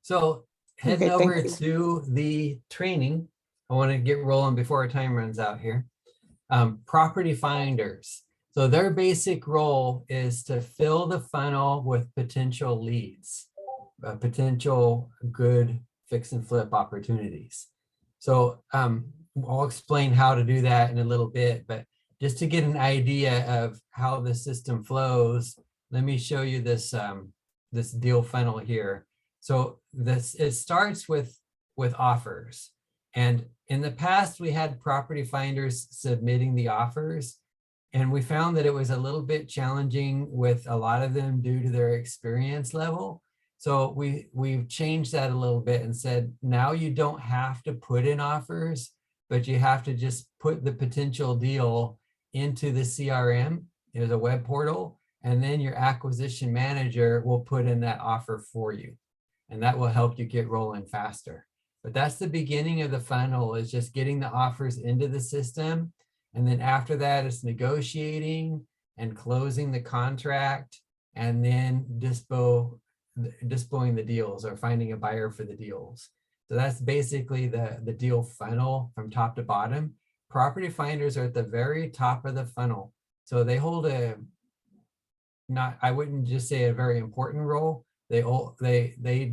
So heading Okay, over thank you. to the training, I want to get rolling before our time runs out here. Property finders. So their basic role is to fill the funnel with potential leads, potential good fix and flip opportunities. So I'll explain how to do that in a little bit, but just to get an idea of how the system flows, let me show you this, this deal funnel here. So it starts with offers. And in the past, we had property finders submitting the offers, and we found that it was a little bit challenging with a lot of them due to their experience level. So we've changed that a little bit and said, now you don't have to put in offers, but you have to just put the potential deal into the CRM. There's a web portal, and then your acquisition manager will put in that offer for you. And that will help you get rolling faster. But that's the beginning of the funnel, is just getting the offers into the system. And then after that, it's negotiating and closing the contract, and then dispoing the deals or finding a buyer for the deals. So that's basically the deal funnel from top to bottom. Property finders are at the very top of the funnel. So they hold I wouldn't just say a very important role. They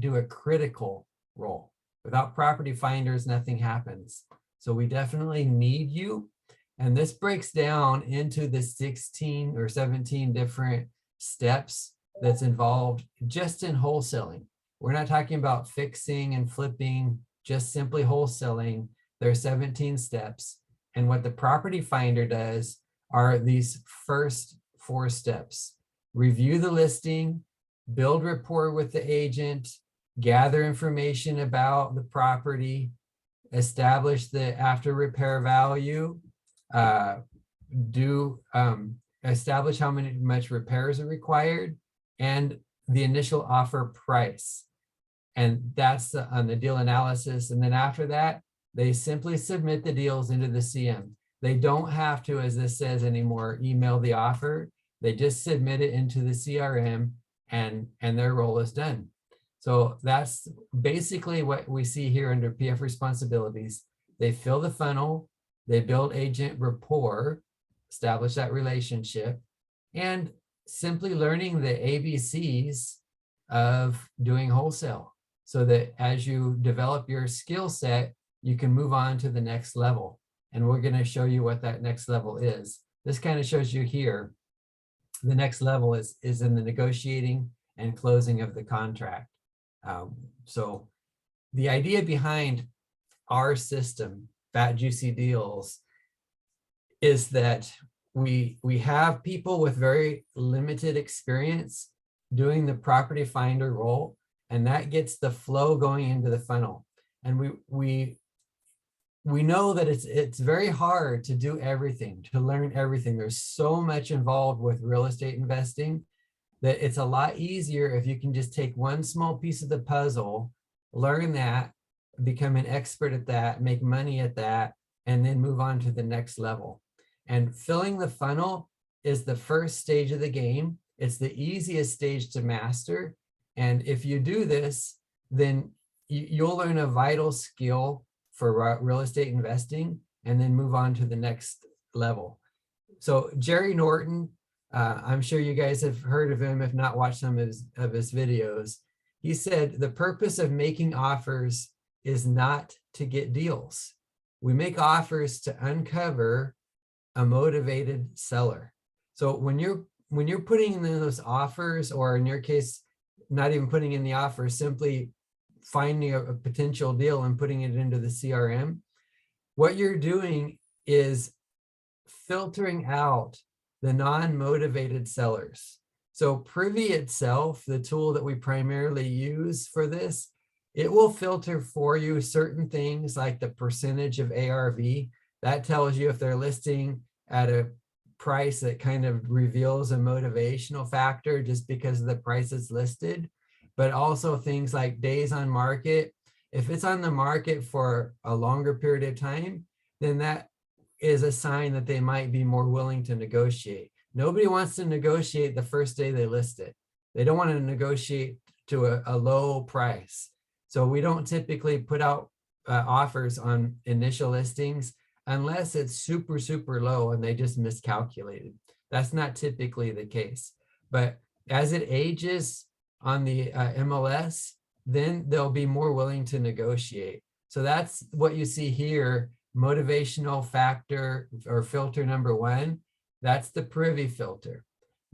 do a critical role. Without property finders, nothing happens. So we definitely need you. And this breaks down into the 16 or 17 different steps that's involved just in wholesaling. We're not talking about fixing and flipping, just simply wholesaling. There are 17 steps. And what the property finder does are these first 4 steps. Review the listing, build rapport with the agent, gather information about the property, establish the after repair value, establish how much repairs are required, and the initial offer price. And that's on the deal analysis. And then after that, they simply submit the deals into the CM. They don't have to, as this says anymore, email the offer. They just submit it into the CRM, and their role is done. So that's basically what we see here under PF responsibilities. They fill the funnel, they build agent rapport, establish that relationship, and simply learning the ABCs of doing wholesale, so that as you develop your skill set, you can move on to the next level. And we're going to show you what that next level is. This kind of shows you here. The next level is in the negotiating and closing of the contract. So the idea behind our system, Fat Juicy Deals, is that we have people with very limited experience doing the property finder role, and that gets the flow going into the funnel. And we know that it's very hard to do everything, to learn everything. There's so much involved with real estate investing that it's a lot easier if you can just take one small piece of the puzzle, learn that, become an expert at that, make money at that, and then move on to the next level. And filling the funnel is the first stage of the game. It's the easiest stage to master. And if you do this, then you'll learn a vital skill for real estate investing, and then move on to the next level. So Jerry Norton, I'm sure you guys have heard of him, if not watched some of his videos. He said, the purpose of making offers is not to get deals. We make offers to uncover a motivated seller. So when you're putting in those offers, or in your case, not even putting in the offer, simply finding a potential deal and putting it into the CRM, what you're doing is filtering out the non-motivated sellers. So Privy itself, the tool that we primarily use for this, it will filter for you certain things like the percentage of ARV. That tells you if they're listing at a price that kind of reveals a motivational factor just because of the price it's listed. But also things like days on market. If it's on the market for a longer period of time, then that is a sign that they might be more willing to negotiate. Nobody wants to negotiate the first day they list it. They don't want to negotiate to a low price. So we don't typically put out offers on initial listings unless it's super, super low and they just miscalculated. That's not typically the case. But as it ages on the MLS, then they'll be more willing to negotiate. So that's what you see here, motivational factor or filter number 1. That's the privy filter.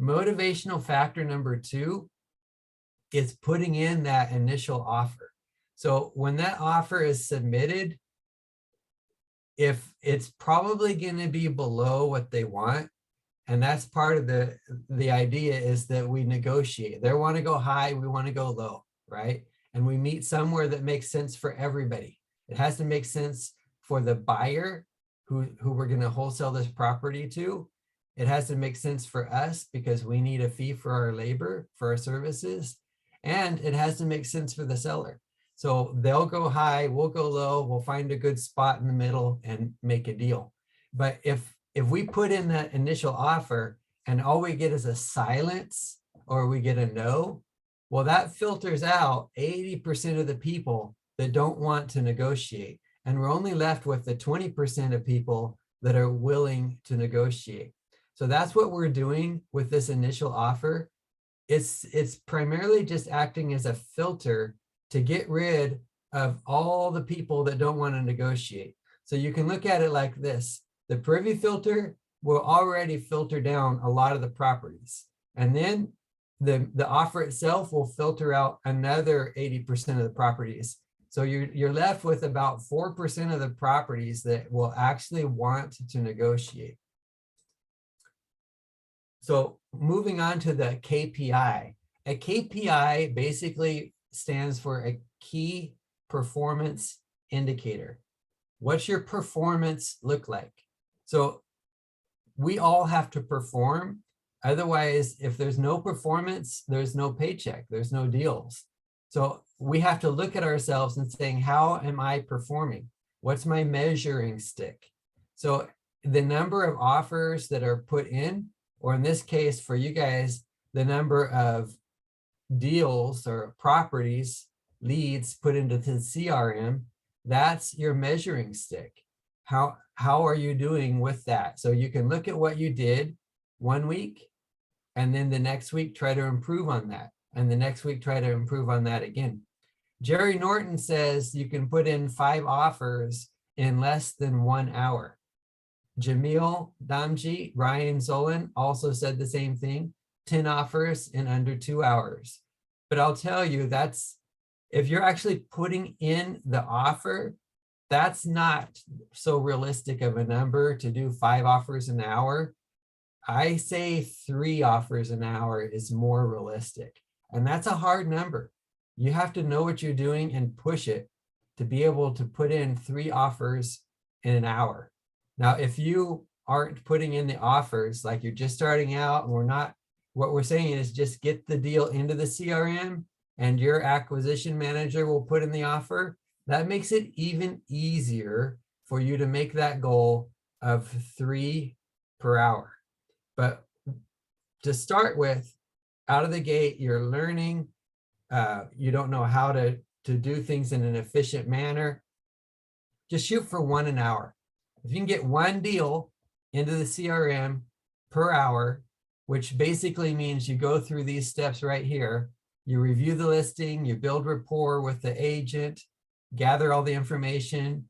Motivational factor number 2 is putting in that initial offer. So when that offer is submitted, if it's probably going to be below what they want, and that's part of the idea is that we negotiate. They want to go high, we want to go low, right? And we meet somewhere that makes sense for everybody. It has to make sense for the buyer who we're going to wholesale this property to. It has to make sense for us because we need a fee for our labor, for our services. And it has to make sense for the seller. So they'll go high, we'll go low, we'll find a good spot in the middle and make a deal. But if we put in that initial offer and all we get is a silence or we get a no, well, that filters out 80% of the people that don't want to negotiate. And we're only left with the 20% of people that are willing to negotiate. So that's what we're doing with this initial offer. It's primarily just acting as a filter to get rid of all the people that don't want to negotiate. So you can look at it like this. The privy filter will already filter down a lot of the properties. And then the offer itself will filter out another 80% of the properties. So you're left with about 4% of the properties that will actually want to negotiate. So moving on to the KPI. A KPI basically stands for a key performance indicator. What's your performance look like? So we all have to perform. Otherwise, if there's no performance, there's no paycheck, there's no deals. So we have to look at ourselves and saying, how am I performing? What's my measuring stick? So the number of offers that are put in, or in this case for you guys, the number of deals or properties, leads put into the CRM, that's your measuring stick. How are you doing with that? So you can look at what you did 1 week, and then the next week try to improve on that, and the next week try to improve on that again. Jerry Norton says you can put in 5 offers in less than 1 hour. Jamil Damji, Ryan Zolan also said the same thing, 10 offers in under 2 hours. But I'll tell you, that's, if you're actually putting in the offer, that's not so realistic of a number to do 5 offers an hour. I say 3 offers an hour is more realistic. And that's a hard number. You have to know what you're doing and push it to be able to put in 3 offers in an hour. Now, if you aren't putting in the offers, like you're just starting out and we're not, what we're saying is just get the deal into the CRM and your acquisition manager will put in the offer. That makes it even easier for you to make that goal of 3 per hour. But to start with, out of the gate, you're learning, you don't know how to do things in an efficient manner. Just shoot for 1 an hour. If you can get 1 deal into the CRM per hour, which basically means you go through these steps right here, you review the listing, you build rapport with the agent, gather all the information,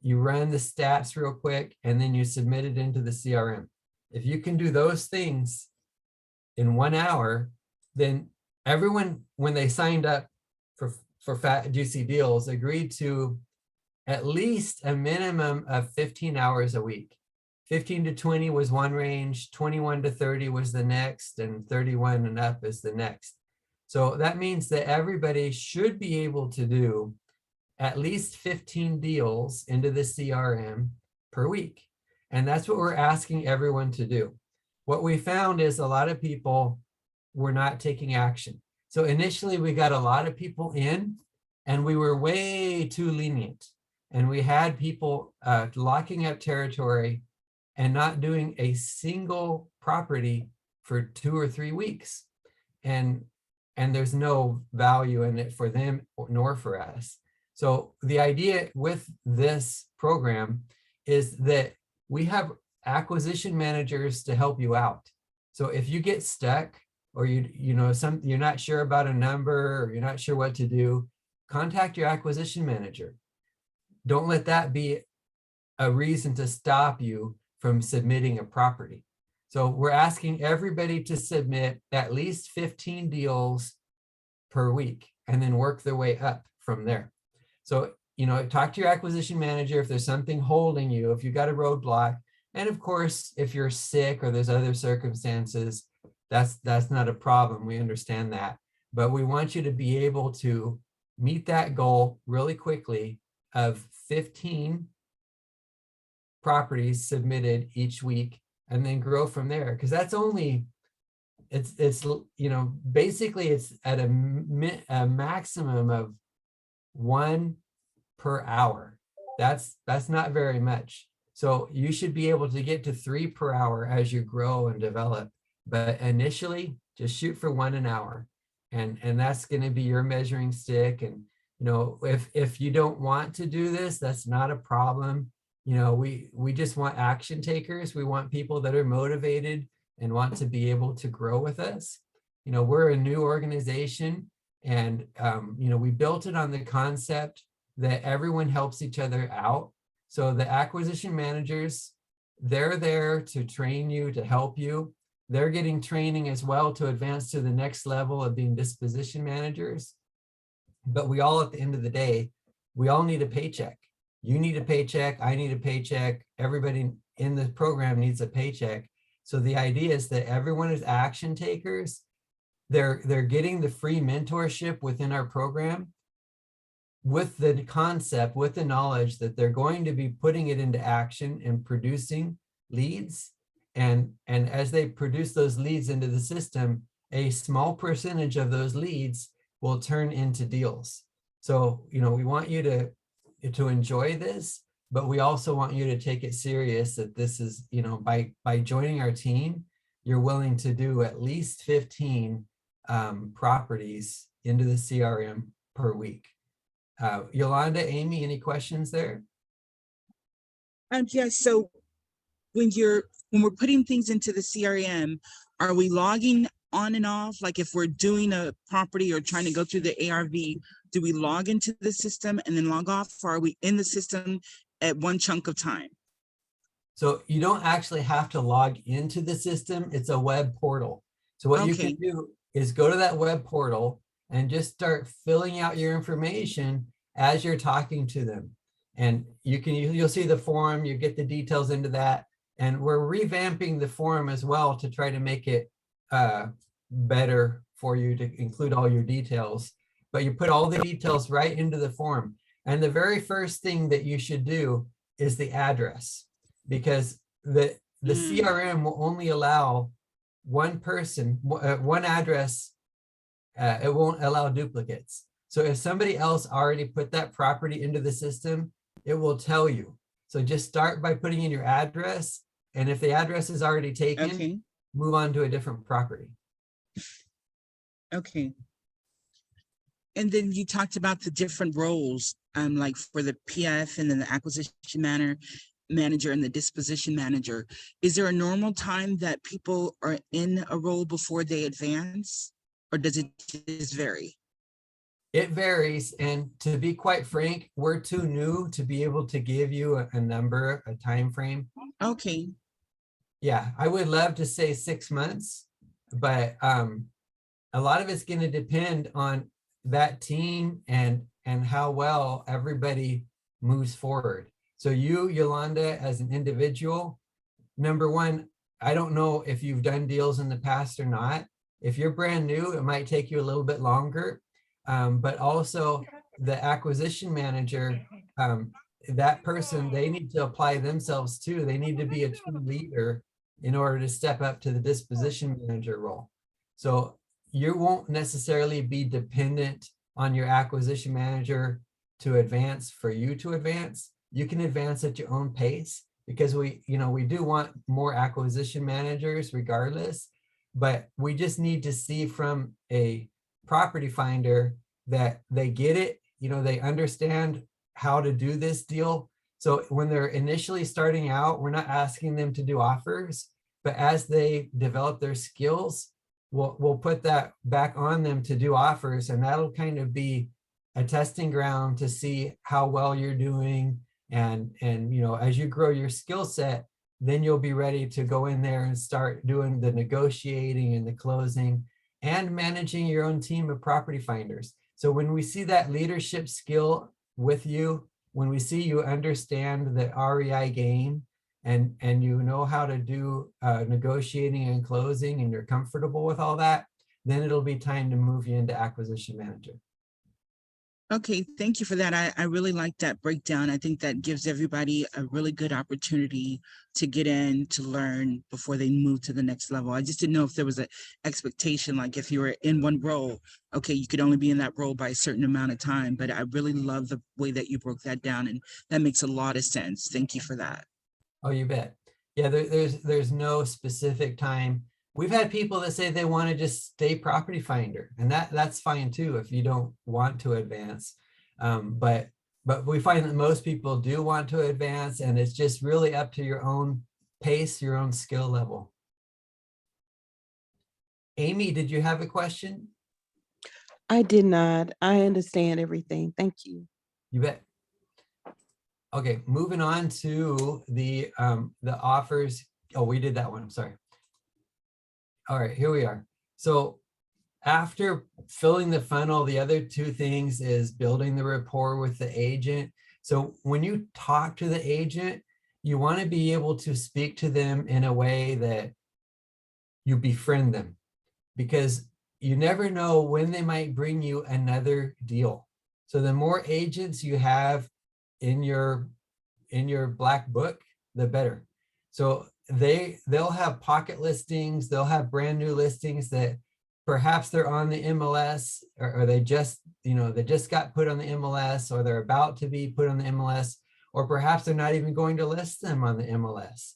you run the stats real quick, and then you submit it into the CRM. If you can do those things in 1 hour, then everyone, when they signed up for Fat Juicy Deals, agreed to at least a minimum of 15 hours a week. 15 to 20 was one range, 21 to 30 was the next, and 31 and up is the next. So that means that everybody should be able to do at least 15 deals into the CRM per week. And that's what we're asking everyone to do. What we found is a lot of people were not taking action. So initially we got a lot of people in and we were way too lenient. And we had people locking up territory and not doing a single property for 2 or 3 weeks. And and there's no value in it for them nor for us. So the idea with this program is that we have acquisition managers to help you out. So if you get stuck, or you're not sure about a number, or you're not sure what to do, contact your acquisition manager. Don't let that be a reason to stop you from submitting a property. So we're asking everybody to submit at least 15 deals per week and then work their way up from there. So, talk to your acquisition manager if there's something holding you, if you got a roadblock. And of course, if you're sick or there's other circumstances, that's not a problem. We understand that. But we want you to be able to meet that goal really quickly of 15 properties submitted each week, and then grow from there. Because that's only, it's basically it's at a maximum of 1 per hour. That's not very much. So you should be able to get to 3 per hour as you grow and develop. But initially, just shoot for 1 an hour. And that's going to be your measuring stick. And, if you don't want to do this, that's not a problem. We just want action takers. We want people that are motivated and want to be able to grow with us. We're a new organization, and, we built it on the concept that everyone helps each other out. So the acquisition managers, they're there to train you, to help you. They're getting training as well to advance to the next level of being disposition managers. But we all, at the end of the day, we all need a paycheck. You need a paycheck. I need a paycheck. Everybody in the program needs a paycheck. So the idea is that everyone is action takers. They're getting the free mentorship within our program with the concept, with the knowledge that they're going to be putting it into action and producing leads. And as they produce those leads into the system, a small percentage of those leads will turn into deals. So, we want you to enjoy this, but we also want you to take it serious that this is, by joining our team, you're willing to do at least 15 properties into the CRM per week. Yolanda, Amy, any questions there? Yes. So when we're putting things into the CRM, are we logging on and off? Like if we're doing a property or trying to go through the ARV, do we log into the system and then log off, or are we in the system at one chunk of time? So you don't actually have to log into the system. It's a web portal. So what you can do is go to that web portal and just start filling out your information as you're talking to them. And you'll see the form, you get the details into that. And we're revamping the form as well to try to make it better for you to include all your details. But you put all the details right into the form. And the very first thing that you should do is the address, because the CRM will only allow one person, one address. It won't allow duplicates. So if somebody else already put that property into the system, it will tell you. So just start by putting in your address. And if the address is already taken, move on to a different property. Okay. And then you talked about the different roles, like for the PF and then the acquisition manager and the disposition manager. Is there a normal time that people are in a role before they advance, or does it just vary? It varies. And to be quite frank, we're too new to be able to give you a number, a time frame. Okay. Yeah, I would love to say 6 months, but a lot of it's going to depend on that team and how well everybody moves forward. So you, Yolanda, as an individual, number one, I don't know if you've done deals in the past or not. If you're brand new, it might take you a little bit longer. But also the acquisition manager, that person, they need to apply themselves too. They need to be a true leader in order to step up to the disposition manager role. So you won't necessarily be dependent on your acquisition manager to advance for you to advance. You can advance at your own pace, because we do want more acquisition managers regardless, but we just need to see from a property finder that they get it, they understand how to do this deal. So when they're initially starting out, we're not asking them to do offers, but as they develop their skills, we'll put that back on them to do offers, and that'll kind of be a testing ground to see how well you're doing. And as you grow your skill set, then you'll be ready to go in there and start doing the negotiating and the closing and managing your own team of property finders. So when we see that leadership skill with you, when we see you understand the REI game and you know how to do negotiating and closing, and you're comfortable with all that, then it'll be time to move you into acquisition manager. Okay, thank you for that. I really like that breakdown. I think that gives everybody a really good opportunity to get in, to learn before they move to the next level. I just didn't know if there was an expectation, like if you were in one role, okay, you could only be in that role by a certain amount of time, but I really love the way that you broke that down, and that makes a lot of sense. Thank you for that. Oh, you bet. Yeah, there's no specific time. We've had people that say they want to just stay property finder, and that's fine too if you don't want to advance. But we find that most people do want to advance, and it's just really up to your own pace, your own skill level. Amy, did you have a question? I did not. I understand everything. Thank you. You bet. Okay, moving on to the offers. Oh, we did that one. I'm sorry. All right, here we are. So after filling the funnel, the other two things is building the rapport with the agent. So when you talk to the agent, you want to be able to speak to them in a way that you befriend them, because you never know when they might bring you another deal. So the more agents you have in your black book, the better. So they'll have pocket listings, they'll have brand new listings that perhaps they're on the MLS, or they just got put on the MLS, or they're about to be put on the MLS, or perhaps they're not even going to list them on the MLS.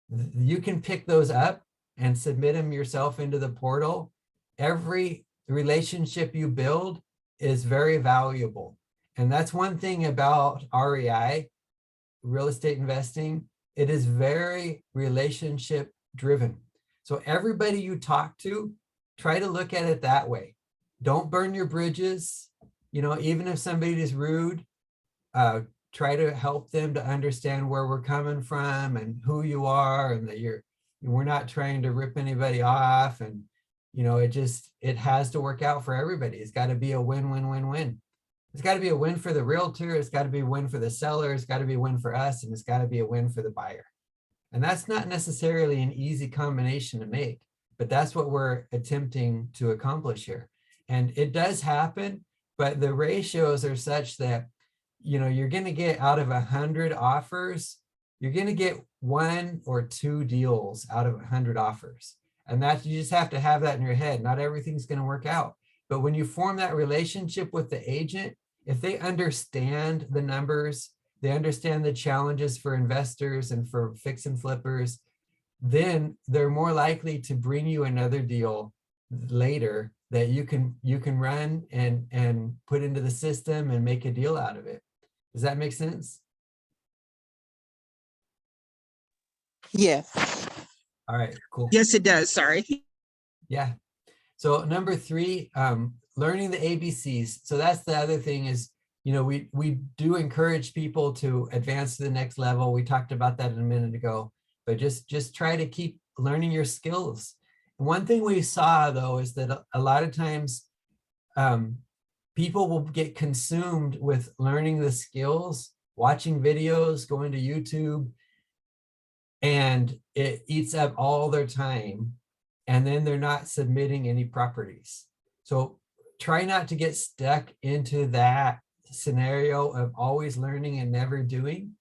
You can pick those up and submit them yourself into the portal. Every relationship you build is very valuable. And that's one thing about REI, real estate investing. It is very relationship driven. So everybody you talk to, try to look at it that way. Don't burn your bridges. Even if somebody is rude, try to help them to understand where we're coming from and who you are, and that we're not trying to rip anybody off. And it has to work out for everybody. It's got to be a win-win-win-win. It's got to be a win for the realtor. It's got to be a win for the seller. It's got to be a win for us, and it's got to be a win for the buyer. And that's not necessarily an easy combination to make, but that's what we're attempting to accomplish here. And it does happen, but the ratios are such that, you're going to get out of 100 offers, you're going to get 1 or 2 deals out of 100 offers. And that, you just have to have that in your head. Not everything's going to work out. But when you form that relationship with the agent, if they understand the numbers, they understand the challenges for investors and for fix and flippers, then they're more likely to bring you another deal later that you can run and put into the system and make a deal out of it. Does that make sense? Yes. All right, cool. Yes, it does. Sorry. Yeah. So number 3, learning the ABCs. So that's the other thing is, we do encourage people to advance to the next level. We talked about that a minute ago, but just try to keep learning your skills. One thing we saw though is that a lot of times people will get consumed with learning the skills, watching videos, going to YouTube, and it eats up all their time. And then they're not submitting any properties. So try not to get stuck into that scenario of always learning and never doing.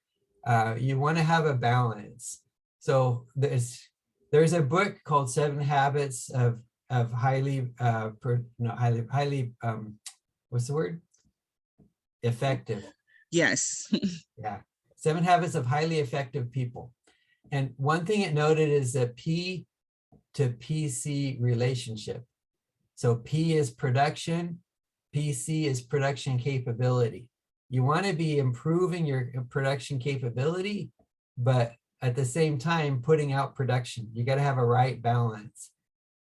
You want to have a balance. So there's a book called 7 Habits of highly what's the word? Effective. Yes. Yeah. 7 Habits of Highly Effective People. And one thing it noted is that P to PC relationship. So P is production, PC is production capability. You want to be improving your production capability, but at the same time, putting out production. You got to have a right balance.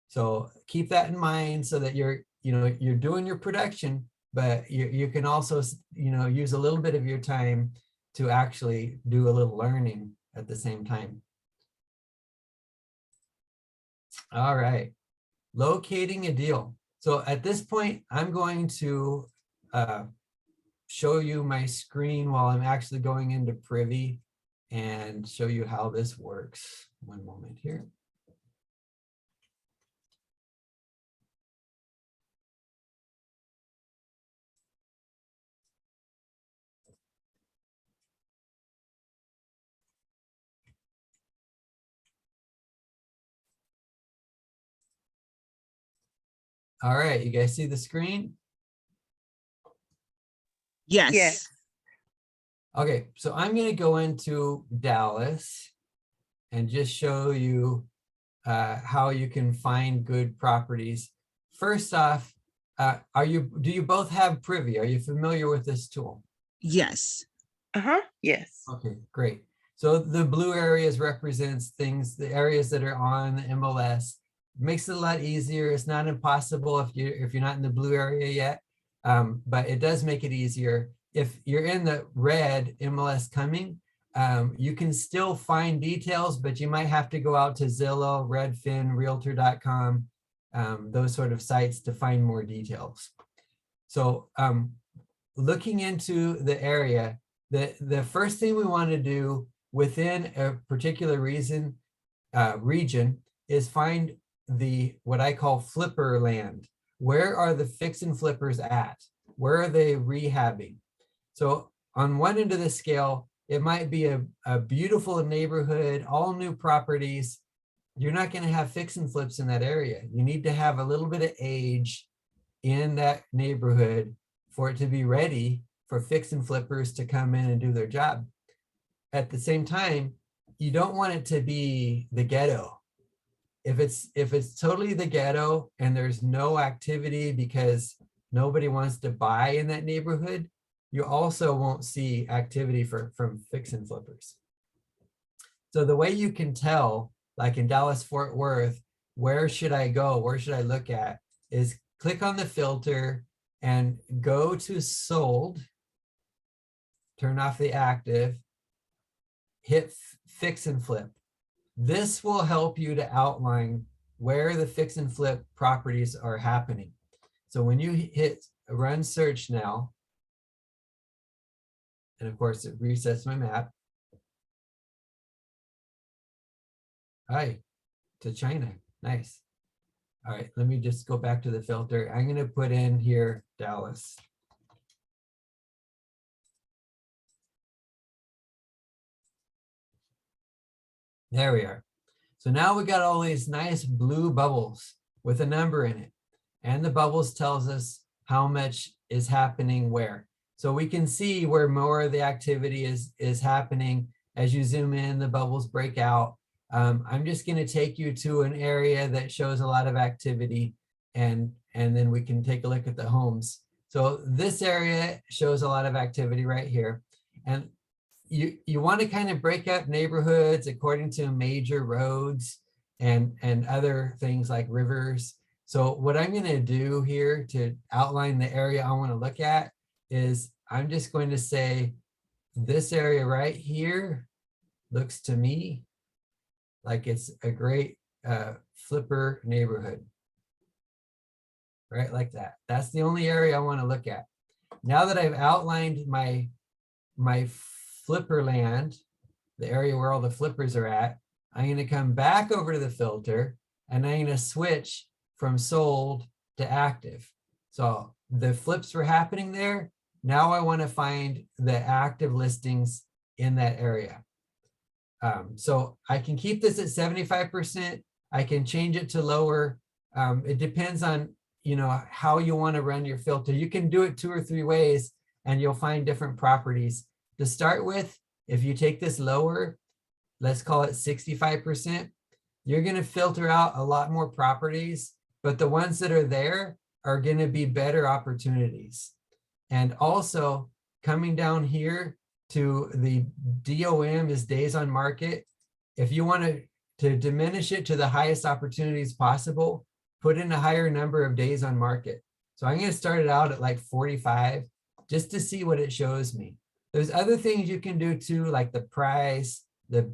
So keep that in mind so that you're doing your production, but you can also, use a little bit of your time to actually do a little learning at the same time. All right, locating a deal. So at this point, I'm going to show you my screen while I'm actually going into Privy and show you how this works. One moment here. All right, you guys see the screen? Yes. Yes. Okay, so I'm going to go into Dallas and just show you how you can find good properties. First off, do you both have Privy? Are you familiar with this tool? Yes. Uh-huh. Yes. Okay, great. So the blue areas represents the areas that are on the MLS. Makes it a lot easier. It's not impossible if you're not in the blue area yet, but it does make it easier. If you're in the red MLS coming, you can still find details, but you might have to go out to Zillow, Redfin, Realtor.com, those sort of sites to find more details. So looking into the area, the first thing we want to do within a particular region is find what I call flipper land. Where are the fix and flippers at? Where are they rehabbing? So on one end of the scale, it might be a beautiful neighborhood, all new properties. You're not going to have fix and flips in that area. You need to have a little bit of age in that neighborhood for it to be ready for fix and flippers to come in and do their job. At the same time, you don't want it to be the ghetto. If it's totally the ghetto and there's no activity because nobody wants to buy in that neighborhood, you also won't see activity from fix and flippers. So the way you can tell, like in Dallas, Fort Worth, where should I go? Where should I look at? Is click on the filter and go to sold, turn off the active, hit fix and flip. This will help you to outline where the fix and flip properties are happening. So when you hit run search now, and of course it resets my map. Hi, to China, nice. All right, let me just go back to the filter. I'm gonna put in here Dallas. There we are. So now we got all these nice blue bubbles with a number in it. And the bubbles tells us how much is happening where. So we can see where more of the activity is happening. As you zoom in, the bubbles break out. I'm just going to take you to an area that shows a lot of activity, and then we can take a look at the homes. So this area shows a lot of activity right here. And you want to kind of break up neighborhoods according to major roads and other things like rivers. So what I'm going to do here to outline the area I want to look at is I'm just going to say this area right here looks to me like it's a great flipper neighborhood. Right, like that. That's the only area I want to look at. Now that I've outlined my flipper land, the area where all the flippers are at, I'm going to come back over to the filter and I'm going to switch from sold to active. So the flips were happening there. Now I want to find the active listings in that area. So I can keep this at 75%. I can change it to lower. It depends on how you want to run your filter. You can do it 2 or 3 ways and you'll find different properties. To start with, if you take this lower, let's call it 65%, you're going to filter out a lot more properties, but the ones that are there are going to be better opportunities. And also coming down here to the DOM is days on market. If you want to diminish it to the highest opportunities possible, put in a higher number of days on market. So I'm going to start it out at like 45 just to see what it shows me. There's other things you can do too, like the price, the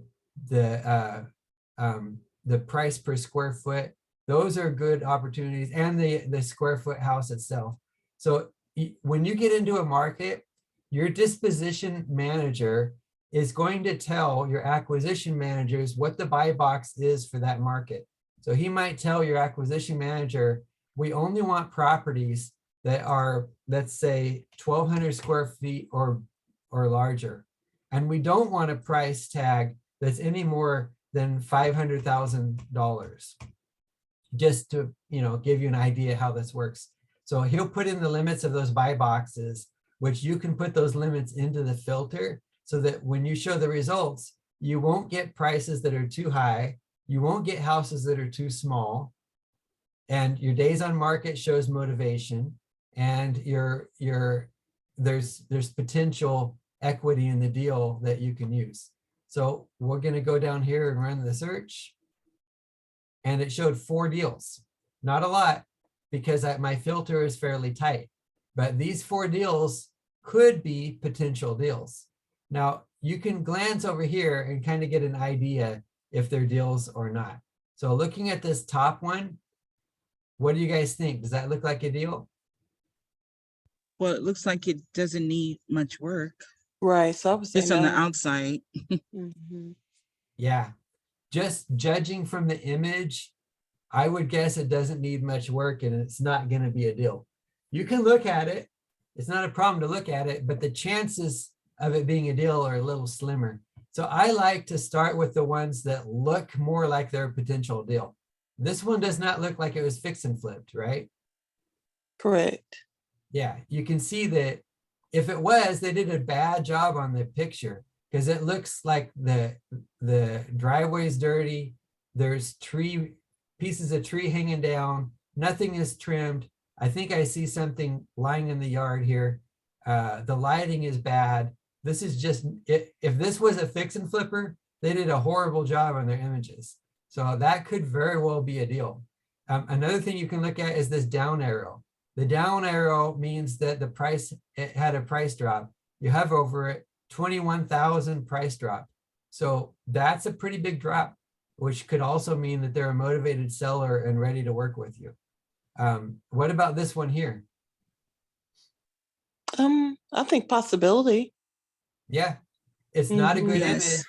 price per square foot. Those are good opportunities, and the square foot house itself. So when you get into a market, your disposition manager is going to tell your acquisition managers what the buy box is for that market. So he might tell your acquisition manager, we only want properties that are, let's say, 1,200 square feet or larger. And we don't want a price tag that's any more than $500,000. Just to, give you an idea how this works. So he'll put in the limits of those buy boxes, which you can put those limits into the filter so that when you show the results, you won't get prices that are too high. You won't get houses that are too small. And your days on market shows motivation, and there's potential equity in the deal that you can use. So we're going to go down here and run the search. And it showed 4 deals. Not a lot, because my filter is fairly tight. But these 4 deals could be potential deals. Now, you can glance over here and kind of get an idea if they're deals or not. So looking at this top one, what do you guys think? Does that look like a deal? Well, it looks like it doesn't need much work. Right. So I was saying Just on the no. outside. Mhm. Yeah. Just judging from the image, I would guess it doesn't need much work and it's not going to be a deal. You can look at it. It's not a problem to look at it, but the chances of it being a deal are a little slimmer. So I like to start with the ones that look more like they're a potential deal. This one does not look like it was fix and flipped, right? Correct. Yeah, you can see that if it was, they did a bad job on the picture, because it looks like the driveway is dirty. There's pieces of tree hanging down. Nothing is trimmed. I think I see something lying in the yard here. The lighting is bad. This is just, if this was a fix and flipper, they did a horrible job on their images. So that could very well be a deal. Another thing you can look at is this down arrow. The down arrow means that the price, it had a price drop. You hover over it, 21,000 price drop. So that's a pretty big drop, which could also mean that they're a motivated seller and ready to work with you. What about this one here? I think possibility. Yeah, it's not a good Yes. image.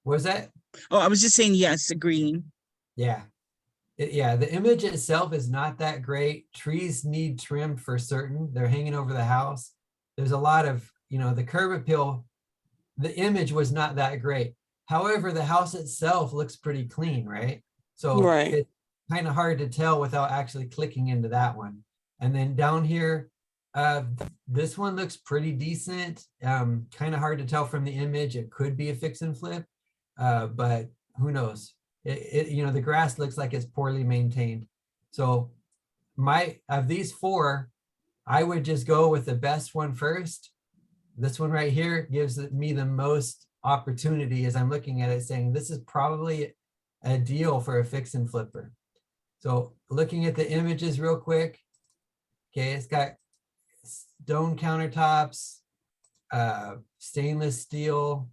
Was that? Oh, I was just saying yes, agreeing. Yeah. Yeah, the image itself is not that great. Trees need trimmed for certain. They're hanging over the house. There's a lot of, the curb appeal, the image was not that great. However, the house itself looks pretty clean, right? So Right. it's kind of hard to tell without actually clicking into that one. And then down here, this one looks pretty decent. Kind of hard to tell from the image. It could be a fix and flip, but who knows? The grass looks like it's poorly maintained. So of these 4, I would just go with the best one first. This one right here gives me the most opportunity as I'm looking at it, saying this is probably a deal for a fix and flipper. So looking at the images real quick. Okay, it's got stone countertops, stainless steel,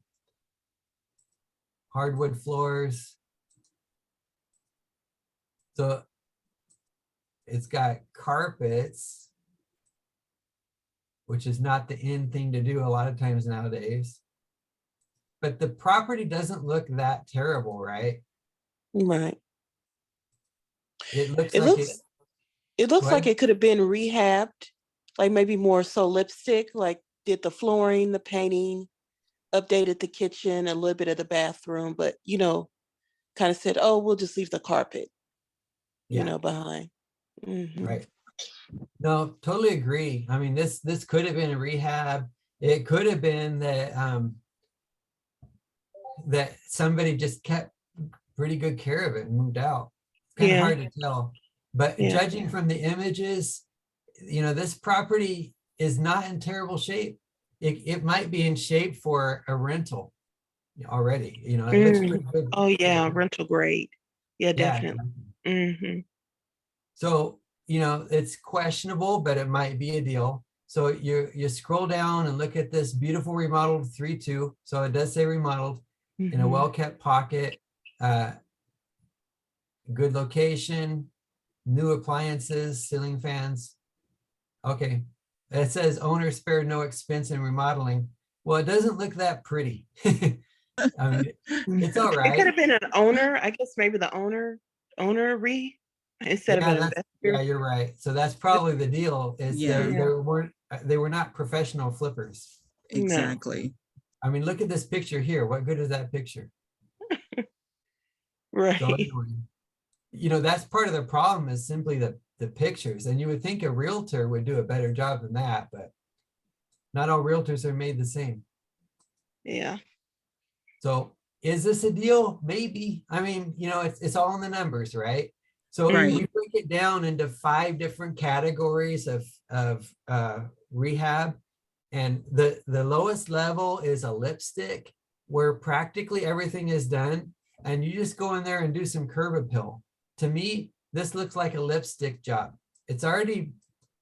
hardwood floors. So it's got carpets, which is not the in thing to do a lot of times nowadays. But the property doesn't look that terrible, right? Right. It looks It like looks it looks like What? it could have been rehabbed, like maybe more so lipstick, like did the flooring, the painting, updated the kitchen, a little bit of the bathroom, but kind of said, oh, we'll just leave the carpet, Yeah, behind. Mhm. right. No, totally agree. I mean, this could have been a rehab. It could have been that somebody just kept pretty good care of it and moved out. It's kind of Yeah. hard to tell. But Yeah. judging from the images, this property is not in terrible shape. It might be in shape for a rental already. It looks pretty good. Oh yeah, rental grade. Yeah, Yeah. definitely. Hmm. So, it's questionable, but it might be a deal. So you scroll down and look at this beautiful remodeled 3-2. So it does say remodeled in a well-kept pocket, good location, new appliances, ceiling fans. Okay. It says owner spared no expense in remodeling. Well, it doesn't look that pretty. I mean, it's all It could right. have been an owner. I guess maybe the owner instead of Yeah, an yeah, investor. you're right. So that's probably the deal is Yeah, they were not professional flippers. No. exactly. I mean, look at this picture here. What good is that picture? So Right. anyway, that's part of the problem is simply the pictures. And you would think a realtor would do a better job than that, but not all realtors are made the same. Yeah. So is this a deal? Maybe. I mean, it's all in the numbers, right? So Right. we break it down into 5 different categories of rehab. And the lowest level is a lipstick where practically everything is done. And you just go in there and do some curb appeal. To me, this looks like a lipstick job. It's already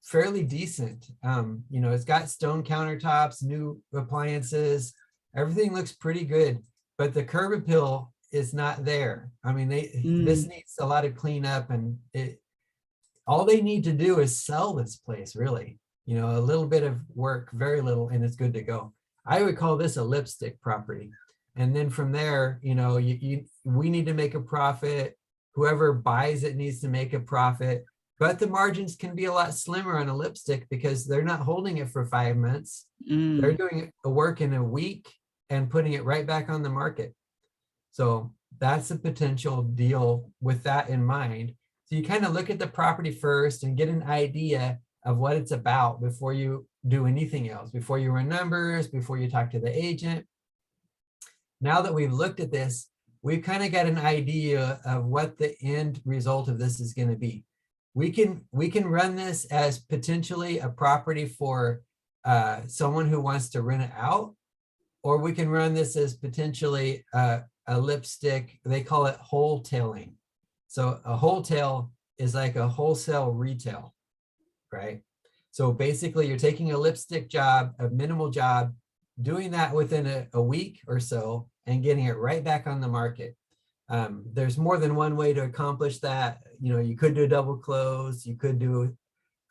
fairly decent. It's got stone countertops, new appliances, everything looks pretty good, but the curb appeal is not there. I mean, this needs a lot of cleanup, and all they need to do is sell this place, really. A little bit of work, very little, and it's good to go. I would call this a lipstick property. And then from there, we need to make a profit. Whoever buys it needs to make a profit. But the margins can be a lot slimmer on a lipstick because they're not holding it for 5 months. They're doing a work in a week and putting it right back on the market. So that's a potential deal with that in mind. So you kind of look at the property first and get an idea of what it's about before you do anything else, before you run numbers, before you talk to the agent. Now that we've looked at this, we've kind of got an idea of what the end result of this is going to be. We can run this as potentially a property for someone who wants to rent it out, or we can run this as potentially a lipstick. They call it wholetailing. So a wholetail is like a wholesale retail, right? So basically you're taking a lipstick job, a minimal job, doing that within a week or so and getting it right back on the market. There's more than one way to accomplish that. You could do a double close, you could do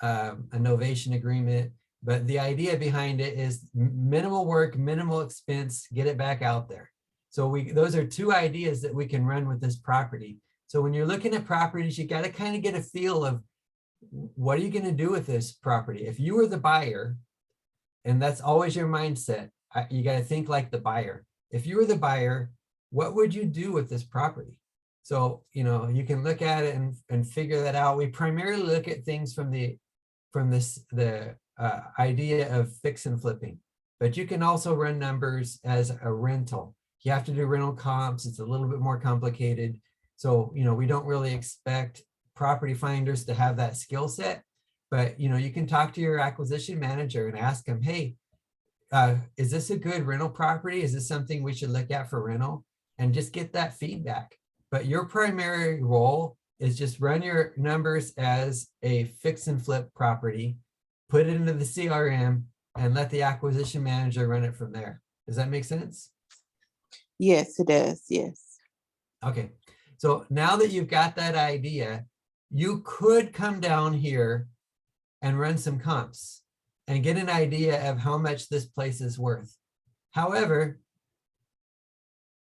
a novation agreement, but the idea behind it is minimal work, minimal expense, get it back out there. So those are 2 ideas that we can run with this property. So when you're looking at properties, you got to kind of get a feel of what are you going to do with this property? If you were the buyer, and that's always your mindset, you got to think like the buyer. If you were the buyer, what would you do with this property? So, you can look at it and figure that out. We primarily look at things from the idea of fix and flipping, but you can also run numbers as a rental. You have to do rental comps. It's a little bit more complicated. So, we don't really expect property finders to have that skill set, but, you can talk to your acquisition manager and ask them, hey, is this a good rental property? Is this something we should look at for rental? And just get that feedback. But your primary role is just run your numbers as a fix and flip property, put it into the CRM, and let the acquisition manager run it from there. Does that make sense? Yes, it does. Yes. Okay. So now that you've got that idea, you could come down here and run some comps and get an idea of how much this place is worth. However,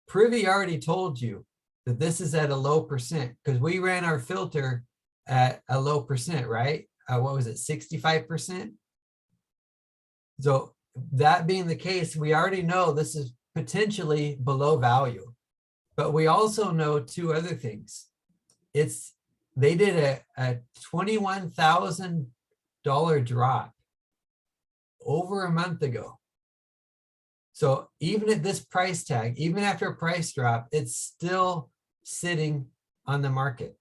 Privy already told you that this is at a low percent because we ran our filter at a low percent, right? What was it, 65%? So that being the case, we already know this is potentially below value, but we also know 2 other things. They did a $21,000 drop over a month ago. So even at this price tag, even after a price drop, it's still sitting on the market.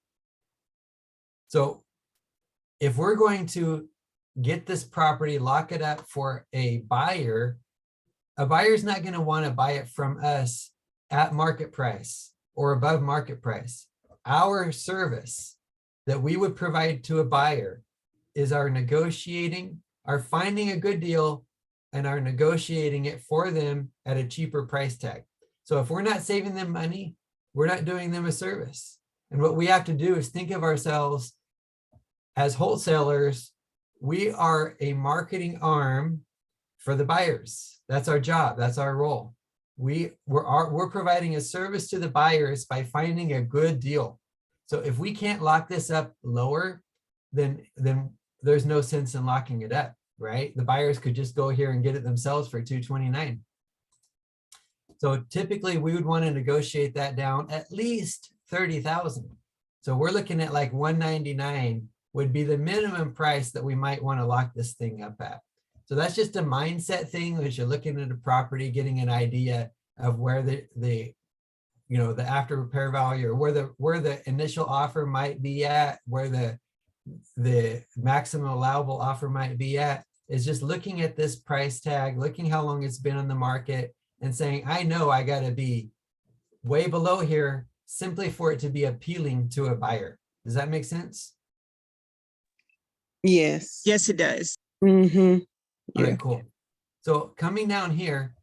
So if we're going to get this property, lock it up for a buyer's not going to want to buy it from us at market price or above market price. Our service that we would provide to a buyer is our negotiating, our finding a good deal, and our negotiating it for them at a cheaper price tag. So if we're not saving them money, we're not doing them a service. And what we have to do is think of ourselves as wholesalers. We are a marketing arm for the buyers. That's our job. That's our role. We're providing a service to the buyers by finding a good deal. So if we can't lock this up lower, then there's no sense in locking it up, right? The buyers could just go here and get it themselves for $229. So typically we would want to negotiate that down at least $30,000. So we're looking at like $199 would be the minimum price that we might want to lock this thing up at. So that's just a mindset thing as you're looking at a property, getting an idea of where the after repair value, or where the initial offer might be at, where the maximum allowable offer might be at, is just looking at this price tag, looking how long it's been on the market, and saying, I know I got to be way below here simply for it to be appealing to a buyer. Does that make sense? Yes. Yes, it does. Mm-hmm. All Yeah. right, cool. So coming down here,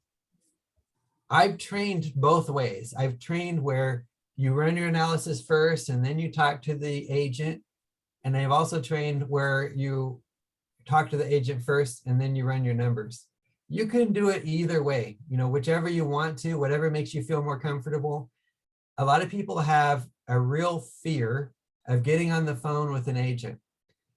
I've trained both ways. I've trained where you run your analysis first and then you talk to the agent. And I've also trained where you talk to the agent first and then you run your numbers. You can do it either way, whichever you want to, whatever makes you feel more comfortable. A lot of people have a real fear of getting on the phone with an agent.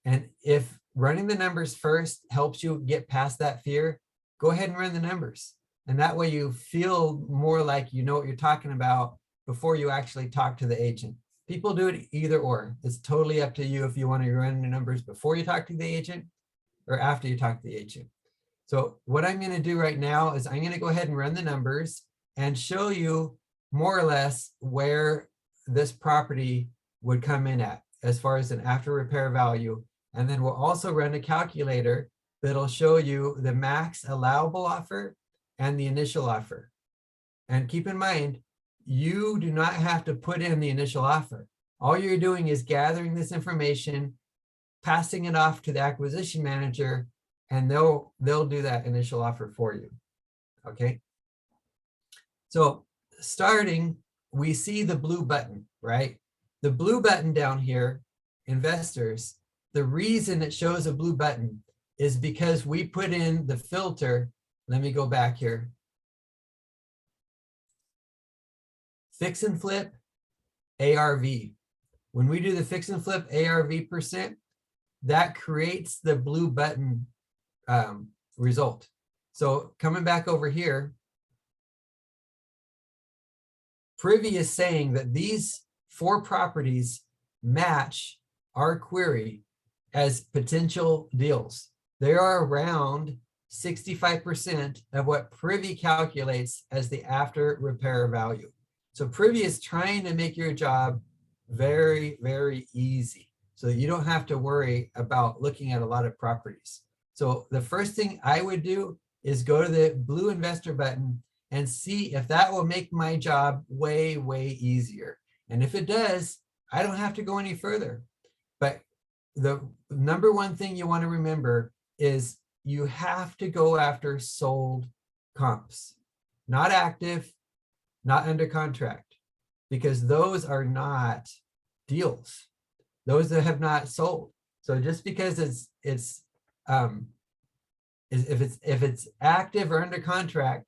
And if running the numbers first helps you get past that fear, go ahead and run the numbers. And that way you feel more like you know what you're talking about before you actually talk to the agent. People do it either or. It's totally up to you if you want to run the numbers before you talk to the agent or after you talk to the agent. So what I'm going to do right now is I'm going to go ahead and run the numbers and show you more or less where this property would come in at as far as an after repair value. And then we'll also run a calculator that'll show you the max allowable offer and the initial offer. And keep in mind, you do not have to put in the initial offer. All you're doing is gathering this information, passing it off to the acquisition manager, and they'll do that initial offer for you. Okay. So starting, we see the blue button, right? The blue button down here, investors, the reason it shows a blue button is because we put in the filter. Let me go back here. Fix and flip ARV. When we do the fix and flip ARV percent, that creates the blue button result. So coming back over here, Privy is saying that these 4 properties match our query as potential deals. They are around 65% of what Privy calculates as the after repair value. So Privy is trying to make your job very, very easy, so you don't have to worry about looking at a lot of properties. So the first thing I would do is go to the blue investor button and see if that will make my job way, way easier. And if it does, I don't have to go any further. But the number one thing you want to remember is you have to go after sold comps, not active, not under contract, because those are not deals. Those that have not sold. So just because if it's active or under contract,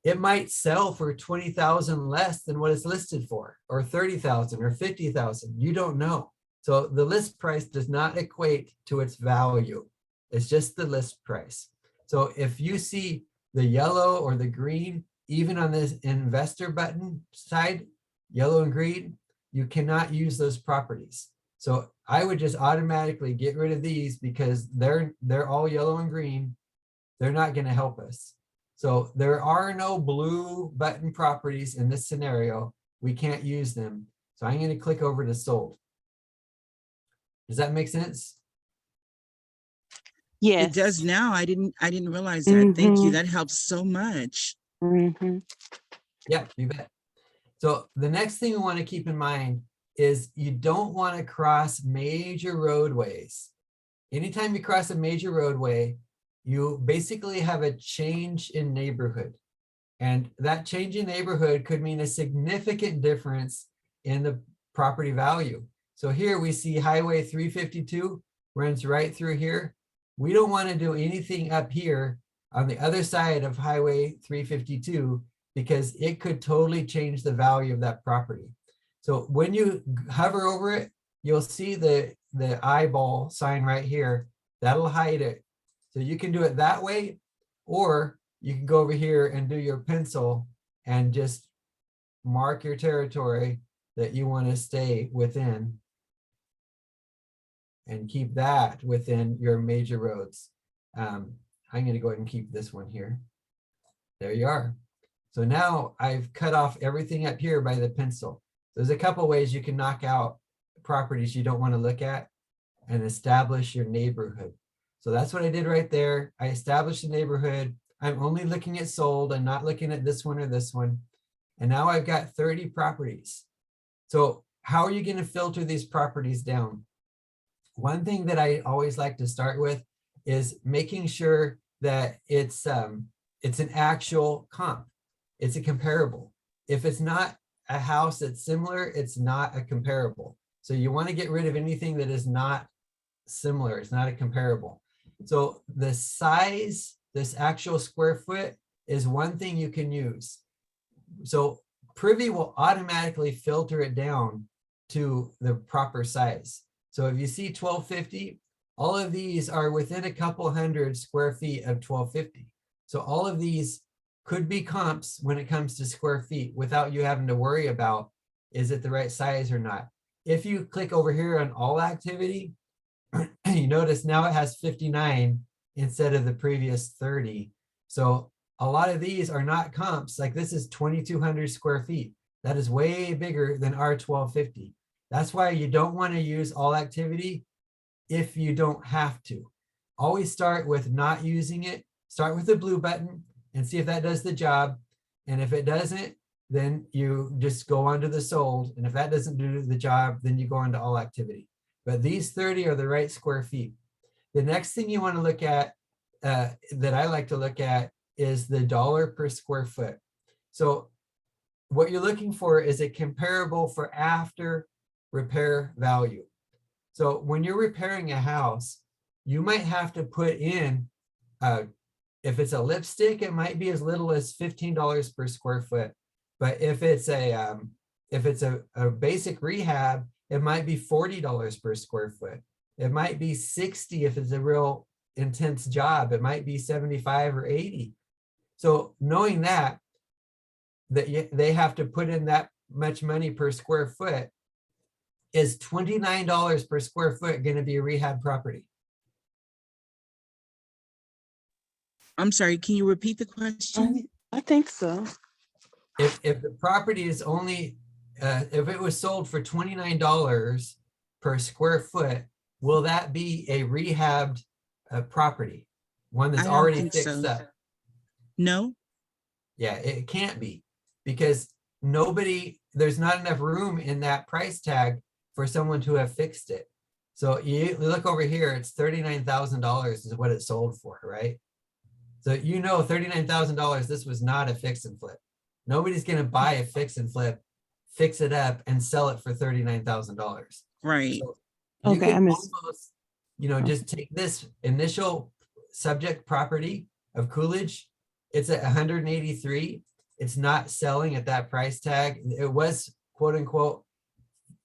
it might sell for 20,000 less than what it's listed for, or 30,000 or 50,000. You don't know. So the list price does not equate to its value. It's just the list price. So if you see the yellow or the green, even on this investor button side, yellow and green, you cannot use those properties. So I would just automatically get rid of these because they're all yellow and green. They're not going to help us. So there are no blue button properties in this scenario. We can't use them. So I'm going to click over to sold. Does that make sense? Yes. It does now. I didn't realize that. Thank you. Mhm. That helps so much. Mhm. Yeah, you bet. So the next thing we want to keep in mind is you don't want to cross major roadways. Anytime you cross a major roadway, you basically have a change in neighborhood. And that change in neighborhood could mean a significant difference in the property value. So here we see Highway 352 runs right through here. We don't want to do anything up here on the other side of Highway 352 because it could totally change the value of that property. So when you hover over it, you'll see the eyeball sign right here. That'll hide it. So you can do it that way, or you can go over here and do your pencil and just mark your territory that you want to stay within and keep that within your major roads. I'm going to go ahead and keep this one here. There you are. So now I've cut off everything up here by the pencil. There's a couple ways you can knock out properties you don't want to look at and establish your neighborhood. So that's what I did right there. I established the neighborhood. I'm only looking at sold and not looking at this one or this one. And now I've got 30 properties. So how are you going to filter these properties down? One thing that I always like to start with is making sure that it's an actual comp. It's a comparable. If it's not a house that's similar, it's not a comparable. So you want to get rid of anything that is not similar. It's not a comparable. So the size, this actual square foot, is one thing you can use. So Privy will automatically filter it down to the proper size. So if you see 1250, all of these are within a couple hundred square feet of 1250. So all of these could be comps when it comes to square feet without you having to worry about, is it the right size or not? If you click over here on all activity, you notice now it has 59 instead of the previous 30. So a lot of these are not comps. Like this is 2,200 square feet. That is way bigger than our 1250. That's why you don't want to use all activity if you don't have to. Always start with not using it. Start with the blue button and see if that does the job. And if it doesn't, then you just go on to the sold. And if that doesn't do the job, then you go on to all activity. But these 30 are the right square feet. The next thing you want to look at, that I like to look at, is the dollar per square foot. So what you're looking for is a comparable for after repair value. So when you're repairing a house, you might have to put in, if it's a lipstick, it might be as little as $15 per square foot. But if it's a basic rehab, it might be $40 per square foot. It might be 60 if it's a real intense job. It might be 75 or 80. So knowing that they have to put in that much money per square foot, is $29 per square foot going to be a rehab property? I'm sorry, can you repeat the question? I think so. If the property is only, if it was sold for $29 per square foot, will that be a rehabbed property? One that's I don't already think fixed so. up? No? Yeah, it can't be, because there's not enough room in that price tag for someone to have fixed it. So you look over here, it's $39,000 is what it sold for, right? So you know $39,000, this was not a fix and flip. Nobody's going to buy a fix and flip, fix it up, and sell it for $39,000. Right. So you Okay, could I missed. almost, just take this initial subject property of Coolidge. It's at 183. It's not selling at that price tag. It was quote unquote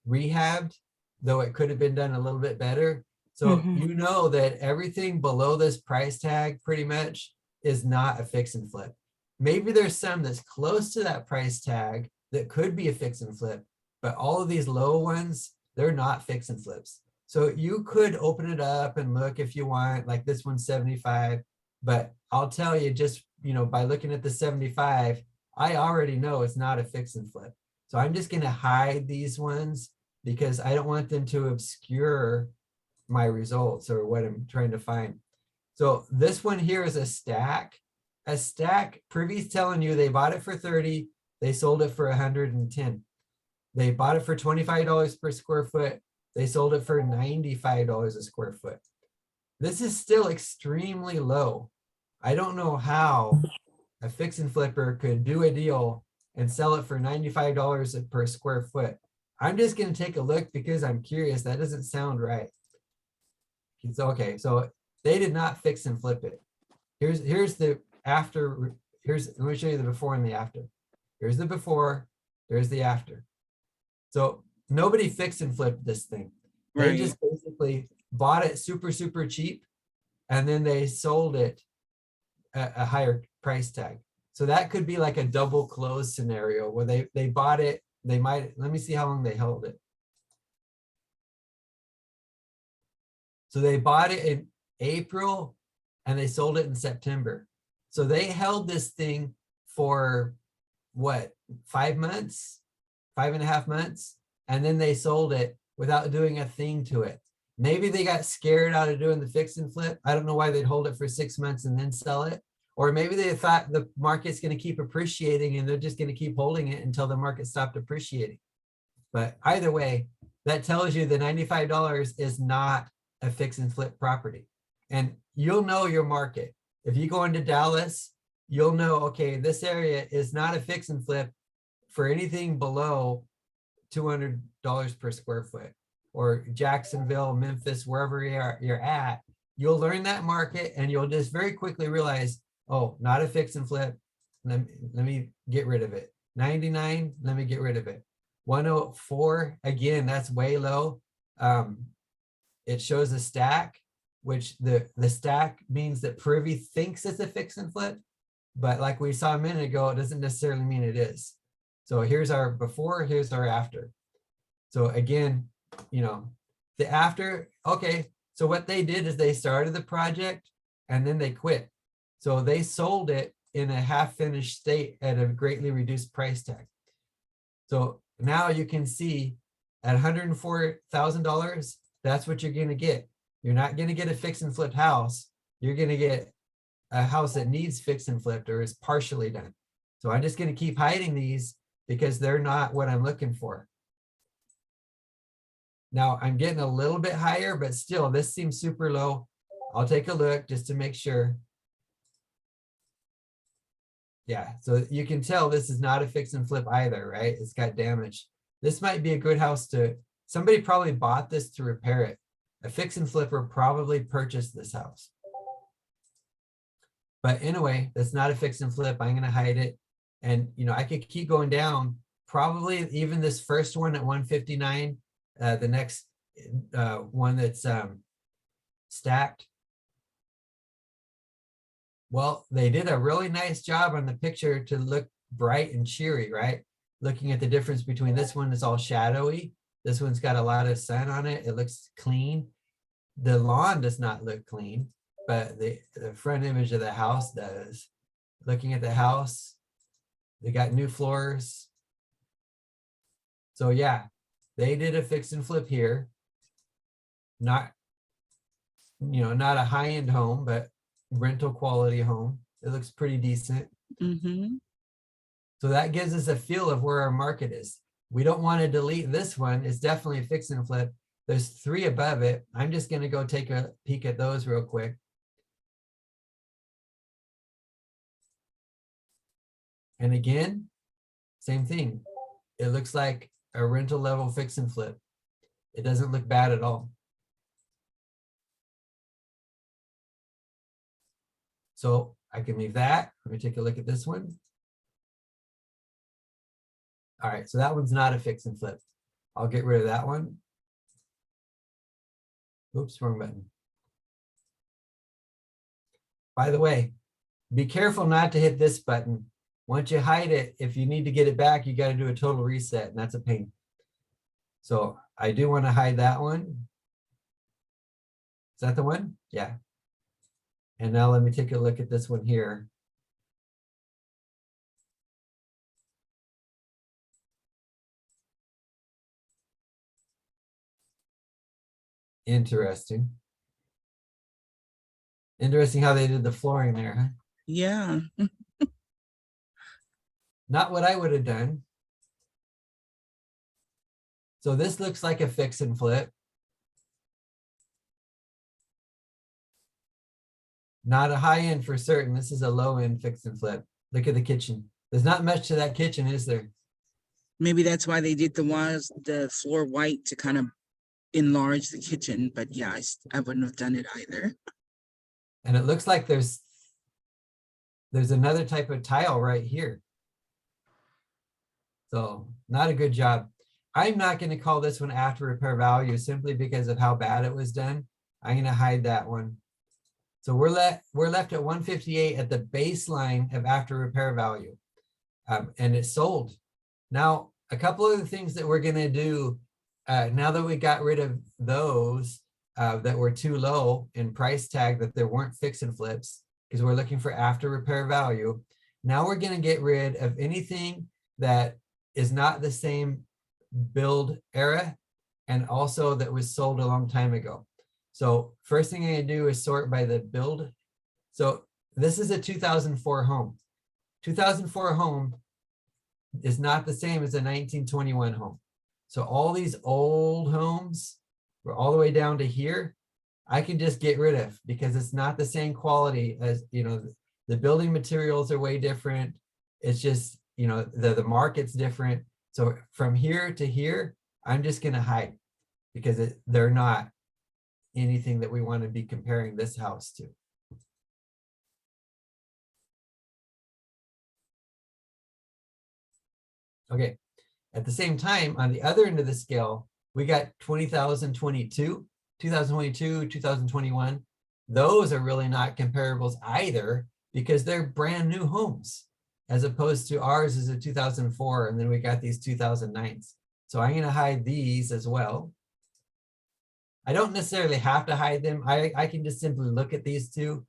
rehabbed, though it could have been done a little bit better. So you know that everything below this price tag pretty much is not a fix and flip. Maybe there's some that's close to that price tag that could be a fix and flip, but all of these low ones, they're not fix and flips. So you could open it up and look if you want, like this one's 75, but I'll tell you just, by looking at the 75, I already know it's not a fix and flip. So I'm just going to hide these ones because I don't want them to obscure my results or what I'm trying to find. So this one here is a stack. A stack, Privy's telling you they bought it for 30, they sold it for 110. They bought it for $25 per square foot. They sold it for $95 a square foot. This is still extremely low. I don't know how a fix and flipper could do a deal and sell it for $95 per square foot. I'm just going to take a look because I'm curious. That doesn't sound right. It's okay. So they did not fix and flip it. Here's the after. Let me show you the before and the after. Here's the before. There's the after. So nobody fixed and flipped this thing. They just basically bought it super, super cheap, and then they sold it at a higher price tag. So that could be like a double close scenario where they bought it. They might, let me see how long they held it. So they bought it in April and they sold it in September. So they held this thing for what, 5 months, 5.5 months, and then they sold it without doing a thing to it. Maybe they got scared out of doing the fix and flip. I don't know why they'd hold it for 6 months and then sell it. Or maybe they thought the market's going to keep appreciating and they're just going to keep holding it until the market stopped appreciating. But either way, that tells you the $95 is not a fix and flip property. And you'll know your market. If you go into Dallas, you'll know, okay, this area is not a fix and flip for anything below $200 per square foot. Or Jacksonville, Memphis, wherever you're at, you'll learn that market and you'll just very quickly realize, oh, not a fix and flip. Let me get rid of it. 99, let me get rid of it. 104, again, that's way low. It shows a stack, which the stack means that Privy thinks it's a fix and flip, but like we saw a minute ago, it doesn't necessarily mean it is. So here's our before, here's our after. So again, you know, the after, okay, so what they did is they started the project and then they quit. So they sold it in a half-finished state at a greatly reduced price tag. So now you can see at $104,000, that's what you're going to get. You're not going to get a fix and flip house. You're going to get a house that needs fix and flipped or is partially done. So I'm just going to keep hiding these because they're not what I'm looking for. Now I'm getting a little bit higher, but still this seems super low. I'll take a look just to make sure. Yeah, so you can tell this is not a fix and flip either, right? It's got damage. This might be a good house to, somebody probably bought this to repair it. A fix and flipper probably purchased this house. But anyway, that's not a fix and flip. I'm gonna hide it. And you know, I could keep going down. Probably even this first one at 159, the next one that's stacked. Well, they did a really nice job on the picture to look bright and cheery, right? Looking at the difference between this one is all shadowy. This one's got a lot of sun on it. It looks clean. The lawn does not look clean, but the front image of the house does. Looking at the house, they got new floors. So yeah, they did a fix and flip here. Not, you know, not a high-end home, but rental quality home. It looks pretty decent. Mm-hmm. So that gives us a feel of where our market is. We don't want to delete this one. It's definitely a fix and flip. There's 3 above it. I'm just going to go take a peek at those real quick. And again, same thing. It looks like a rental level fix and flip. It doesn't look bad at all. So I can leave that. Let me take a look at this one. All right, so that one's not a fix and flip. I'll get rid of that one. Oops, wrong button. By the way, be careful not to hit this button. Once you hide it, if you need to get it back, you got to do a total reset, and that's a pain. So I do want to hide that one. Is that the one? Yeah. And now let me take a look at this one here. Interesting. Interesting how they did the flooring there, huh? Yeah. Not what I would have done. So this looks like a fix and flip. Not a high end for certain. This is a low end fix and flip. Look at the kitchen. There's not much to that kitchen, is there? Maybe that's why they did the floor white to kind of enlarge the kitchen. But yeah, I wouldn't have done it either. And it looks like there's another type of tile right here. So not a good job. I'm not going to call this one after repair value simply because of how bad it was done. I'm going to hide that one. So we're left at 158 at the baseline of after repair value. And it's sold. Now, a couple of the things that we're going to do now that we got rid of those that were too low in price tag, that there weren't fix and flips, because we're looking for after repair value. Now we're going to get rid of anything that is not the same build era and also that was sold a long time ago. So first thing I'm going to do is sort by the build. So this is a 2004 home. 2004 home is not the same as a 1921 home. So all these old homes, we're all the way down to here, I can just get rid of because it's not the same quality as, you know, the building materials are way different. It's just, you know, the market's different. So from here to here, I'm just going to hide because they're not anything that we want to be comparing this house to. Okay. At the same time, on the other end of the scale, we got 2022, 2021. Those are really not comparables either because they're brand new homes as opposed to ours is a 2004. And then we got these 2009s. So I'm going to hide these as well. I don't necessarily have to hide them. I can just simply look at these two.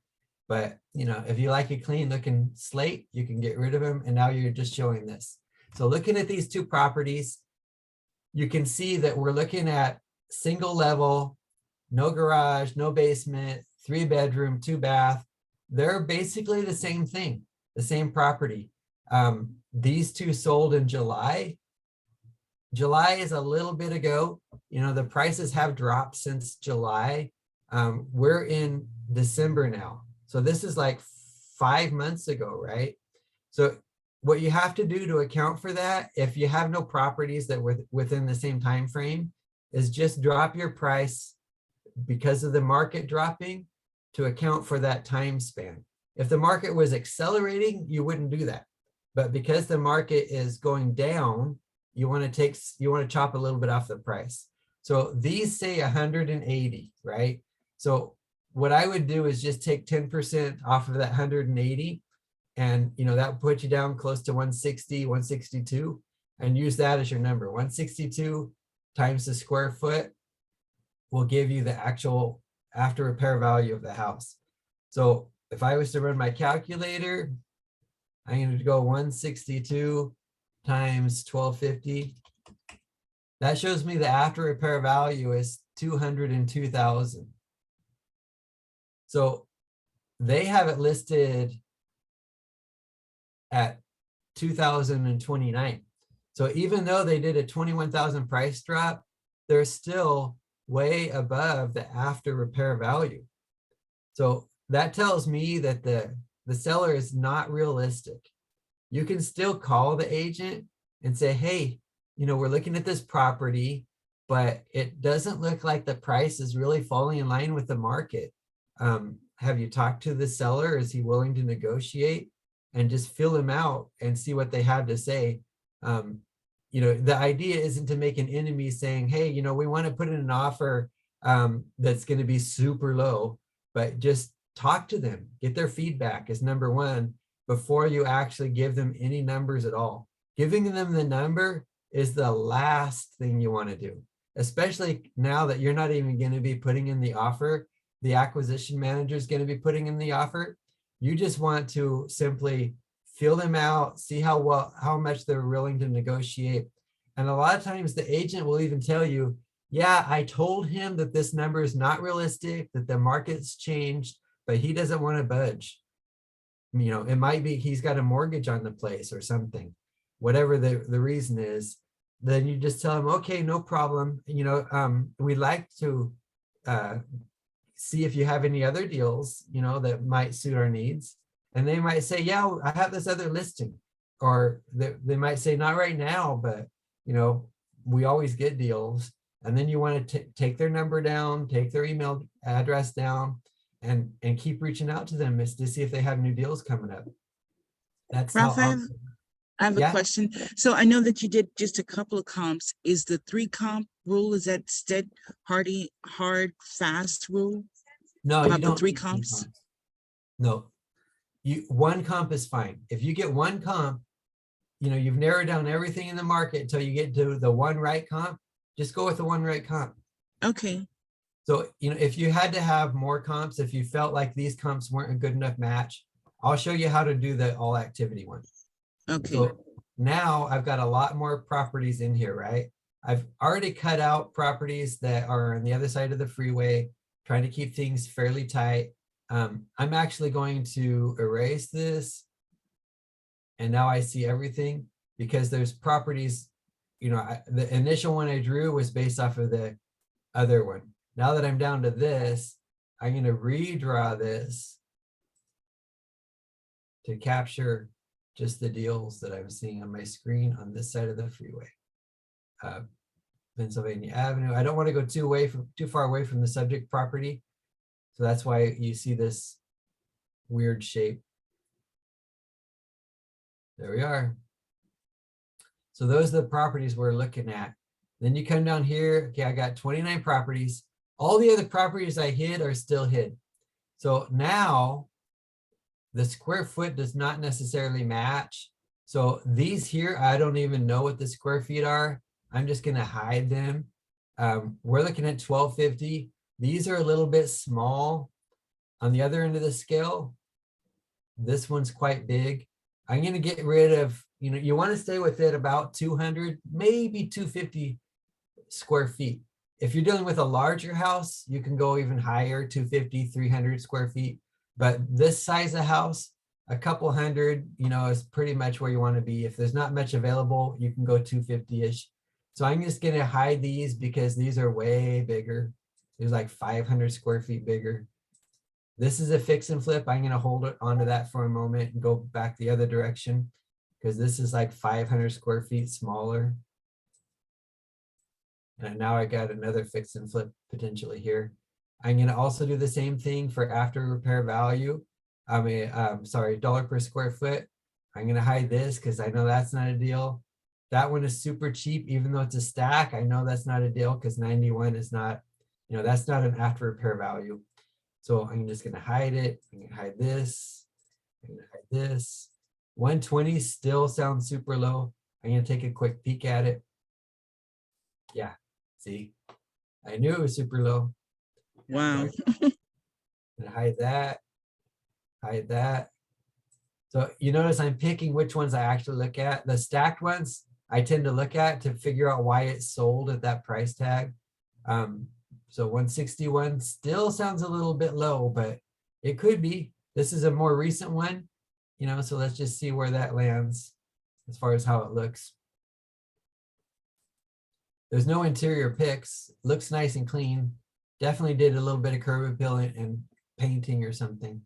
But, you know, if you like a clean looking slate, you can get rid of them. And now you're just showing this. So looking at these two properties, you can see that we're looking at single level, no garage, no basement, 3-bedroom, 2-bath. They're basically the same thing, the same property. These two sold in July. July is a little bit ago. You know, the prices have dropped since July. We're in December now. So this is like 5 months ago, right? So what you have to do to account for that, if you have no properties that were within the same time frame, is just drop your price because of the market dropping to account for that time span. If the market was accelerating, you wouldn't do that. But because the market is going down, you want to chop a little bit off the price. So these say 180, right? So what I would do is just take 10% off of that 180. And, you know, that would put you down close to 160, 162, and use that as your number. 162 times the square foot will give you the actual after repair value of the house. So if I was to run my calculator, I'm going to go 162 times 1250. That shows me the after repair value is 202,000. So they have it listed at 2029. So even though they did a 21,000 price drop, they're still way above the after repair value. So that tells me that the seller is not realistic. You can still call the agent and say, hey, you know, we're looking at this property, but it doesn't look like the price is really falling in line with the market. Have you talked to the seller? Is he willing to negotiate? And just fill them out and see what they have to say. You know, the idea isn't to make an enemy saying, hey, you know, we want to put in an offer that's going to be super low, but just talk to them, get their feedback is number one before you actually give them any numbers at all. Giving them the number is the last thing you want to do, especially now that you're not even going to be putting in the offer. The acquisition manager is going to be putting in the offer. You just want to simply feel them out, see how much they're willing to negotiate. And a lot of times the agent will even tell you, yeah, I told him that this number is not realistic, that the market's changed, but he doesn't want to budge. You know, it might be he's got a mortgage on the place or something, whatever the reason is. Then you just tell him, okay, no problem. You know, we'd like to see if you have any other deals, you know, that might suit our needs. And they might say, yeah, I have this other listing. Or they might say, not right now, but, you know, we always get deals. And then you want to take their number down, take their email address down, and keep reaching out to them is to see if they have new deals coming up. That's how. Ralph, I have a Yeah. question. So I know that you did just a couple of comps. Is the 3 comp rule, is that hard, fast rule? No, you About the don't 3 need comps? No, one comp is fine. If you get one comp, you know, you've narrowed down everything in the market until you get to the one right comp, just go with the one right comp. Okay, So, you know, if you had to have more comps, if you felt like these comps weren't a good enough match, I'll show you how to do the all activity one. okay. So now I've got a lot more properties in here, right? I've already cut out properties that are on the other side of the freeway, trying to keep things fairly tight. I'm actually going to erase this. And now I see everything because there's properties, you know, the initial one I drew was based off of the other one. Now that I'm down to this, I'm going to redraw this to capture just the deals that I'm seeing on my screen on this side of the freeway. Pennsylvania Avenue. I don't want to go too far away from the subject property. So that's why you see this weird shape. There we are. So those are the properties we're looking at. Then you come down here. Okay, I got 29 properties. All the other properties I hid are still hid. So now the square foot does not necessarily match. So these here, I don't even know what the square feet are. I'm just going to hide them. We're looking at 1250. These are a little bit small. On the other end of the scale, this one's quite big. I'm going to get rid of, you know, you want to stay within about 200, maybe 250 square feet. If you're dealing with a larger house, you can go even higher, 250, 300 square feet. But this size of house, a couple hundred, you know, is pretty much where you want to be. If there's not much available, you can go 250-ish. So I'm just going to hide these because these are way bigger. There's like 500 square feet bigger. This is a fix and flip. I'm going to hold it onto that for a moment and go back the other direction because this is like 500 square feet smaller. And now I got another fix and flip potentially here. I'm going to also do the same thing for after repair value. I mean, sorry, dollar per square foot. I'm going to hide this because I know that's not a deal. That one is super cheap, even though it's a stack. I know that's not a deal because 91 is not, you know, that's not an after repair value. So I'm just going to hide it. I'm going to hide this. I'm going to hide this. 120 still sounds super low. I'm going to take a quick peek at it. Yeah, see, I knew it was super low. Wow. And hide that, hide that. So you notice I'm picking which ones I actually look at. The stacked ones I tend to look at to figure out why it's sold at that price tag. So 161 still sounds a little bit low, but it could be. This is a more recent one, you know, so let's just see where that lands as far as how it looks. There's no interior picks. Looks nice and clean. Definitely did a little bit of curb appeal and painting or something.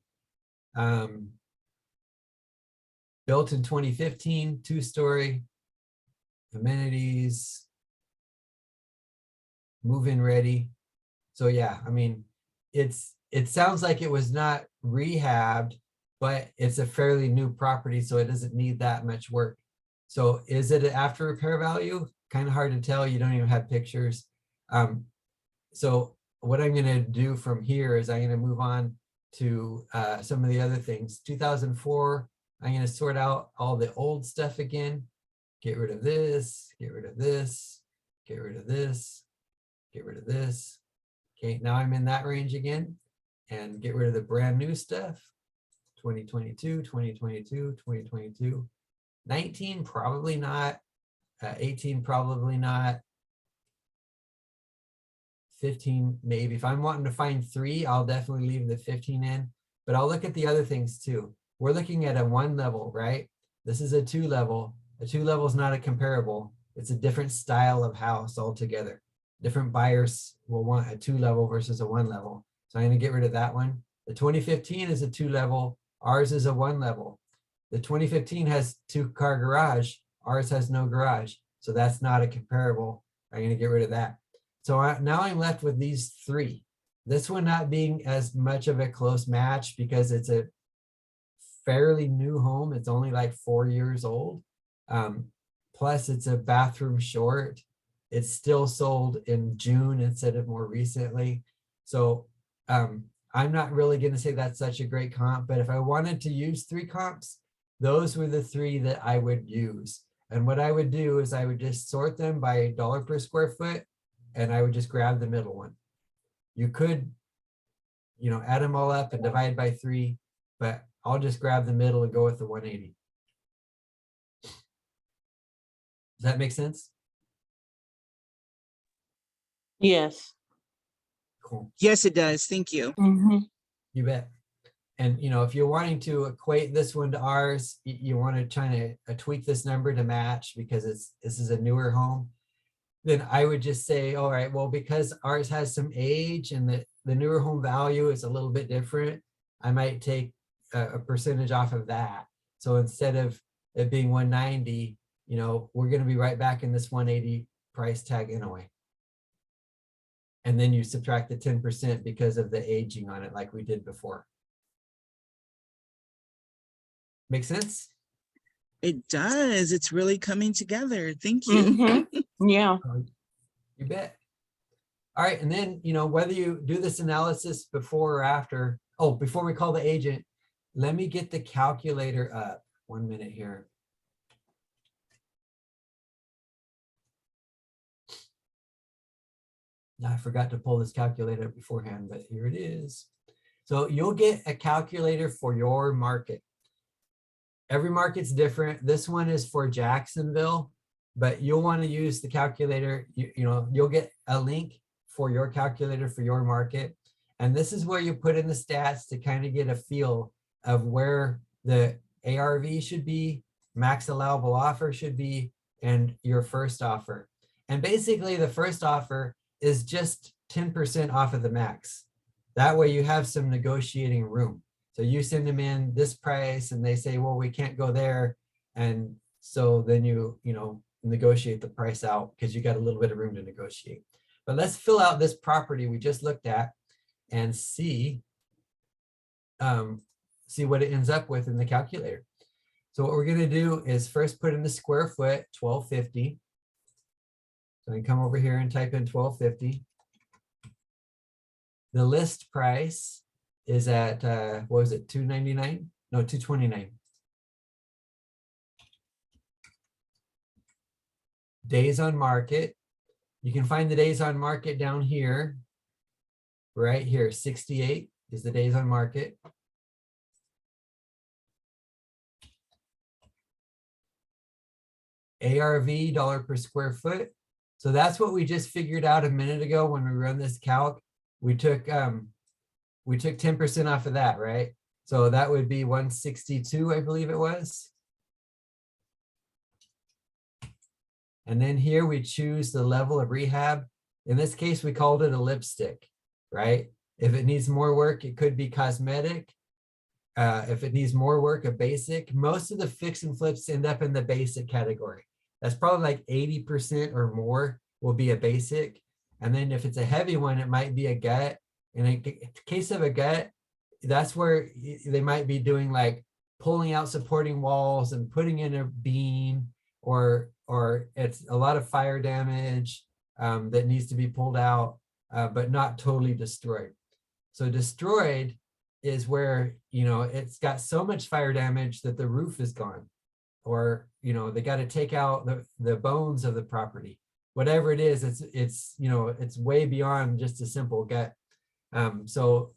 Built in 2015, 2-story, amenities, move-in ready. So yeah, I mean, it sounds like it was not rehabbed, but it's a fairly new property, so it doesn't need that much work. So is it an after repair value? Kind of hard to tell. You don't even have pictures. So what I'm going to do from here is I'm going to move on to some of the other things. 2004, I'm going to sort out all the old stuff again. Get rid of this, get rid of this, get rid of this, get rid of this. Okay, now I'm in that range again and get rid of the brand new stuff. 2022, 2022, 2022. 19, probably not. 18, probably not. 15 maybe. If I'm wanting to find 3, I'll definitely leave the 15 in, but I'll look at the other things too. We're looking at a 1 level, right? This is a 2 level. A 2 level is not a comparable. It's a different style of house altogether. Different buyers will want a 2 level versus a 1 level. So I'm going to get rid of that one. The 2015 is a 2 level. Ours is a 1 level. The 2015 has 2-car garage. Ours has no garage. So that's not a comparable. I'm going to get rid of that. So now I'm left with these 3. This one not being as much of a close match because it's a fairly new home. It's only like 4 years old. Plus it's a bathroom short. It's still sold in June instead of more recently. So I'm not really going to say that's such a great comp, but if I wanted to use 3 comps, those were the 3 that I would use. And what I would do is I would just sort them by dollar per square foot, and I would just grab the middle one. You could, add them all up and divide by 3, but I'll just grab the middle and go with the 180. Does that make sense? Yes. Cool. Yes, it does. Thank you. Mm-hmm. You bet. And if you're wanting to equate this one to ours, you want to try to tweak this number to match because this is a newer home, then I would just say, all right, well, because ours has some age and the newer home value is a little bit different, I might take a percentage off of that. So instead of it being 190, we're going to be right back in this 180 price tag anyway. And then you subtract the 10% because of the aging on it like we did before. Make sense? It does. It's really coming together. Thank you. Mm-hmm. Yeah. You bet. All right. And then, whether you do this analysis before or after, before we call the agent, let me get the calculator up. 1 minute here. Now, I forgot to pull this calculator beforehand, but here it is. So you'll get a calculator for your market. Every market's different. This one is for Jacksonville, but you'll want to use the calculator. You'll get a link for your calculator for your market. And this is where you put in the stats to kind of get a feel of where the ARV should be, max allowable offer should be, and your first offer. And basically the first offer is just 10% off of the max. That way you have some negotiating room. So you send them in this price and they say, well, we can't go there. And so then you negotiate the price out because you got a little bit of room to negotiate. But let's fill out this property we just looked at and see what it ends up with in the calculator. So what we're going to do is first put in the square foot, 1250. So I can come over here and type in 1250. The list price is at, what was it, 299? No, 229. Days on market. You can find the days on market down here. Right here, 68 is the days on market. ARV, dollar per square foot. So that's what we just figured out a minute ago when we run this calc. We took 10% off of that, right? So that would be 162, I believe it was. And then here we choose the level of rehab. In this case, we called it a lipstick, right? If it needs more work, it could be cosmetic. If it needs more work, a basic. Most of the fix and flips end up in the basic category. That's probably like 80% or more will be a basic. And then if it's a heavy one, it might be a gut. And in case of a gut, that's where they might be doing like pulling out supporting walls and putting in a beam, or it's a lot of fire damage that needs to be pulled out, but not totally destroyed. So destroyed is where, it's got so much fire damage that the roof is gone, or, they got to take out the bones of the property. Whatever it is, it's way beyond just a simple gut. So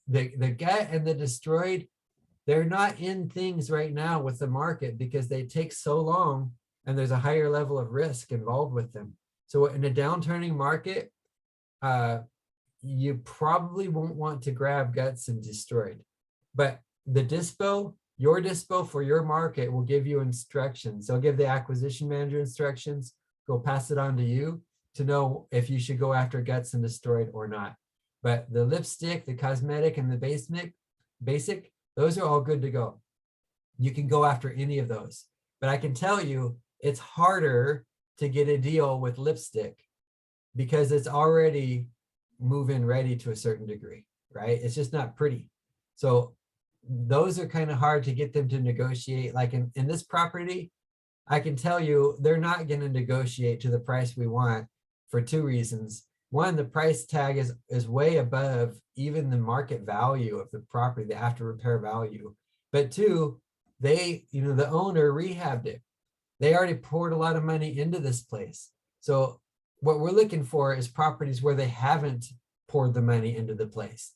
the gut and the destroyed, they're not in things right now with the market because they take so long and there's a higher level of risk involved with them. So in a downturning market, you probably won't want to grab guts and destroyed. But the dispo, your dispo for your market will give you instructions. They'll give the acquisition manager instructions, go pass it on to you to know if you should go after guts and destroyed or not. But the lipstick, the cosmetic, and the basic, those are all good to go. You can go after any of those. But I can tell you, it's harder to get a deal with lipstick because it's already move-in ready to a certain degree, right? It's just not pretty. So those are kind of hard to get them to negotiate. Like in this property, I can tell you they're not going to negotiate to the price we want for two reasons. One, the price tag is way above even the market value of the property, the after repair value. But two, they, the owner rehabbed it. They already poured a lot of money into this place. So what we're looking for is properties where they haven't poured the money into the place.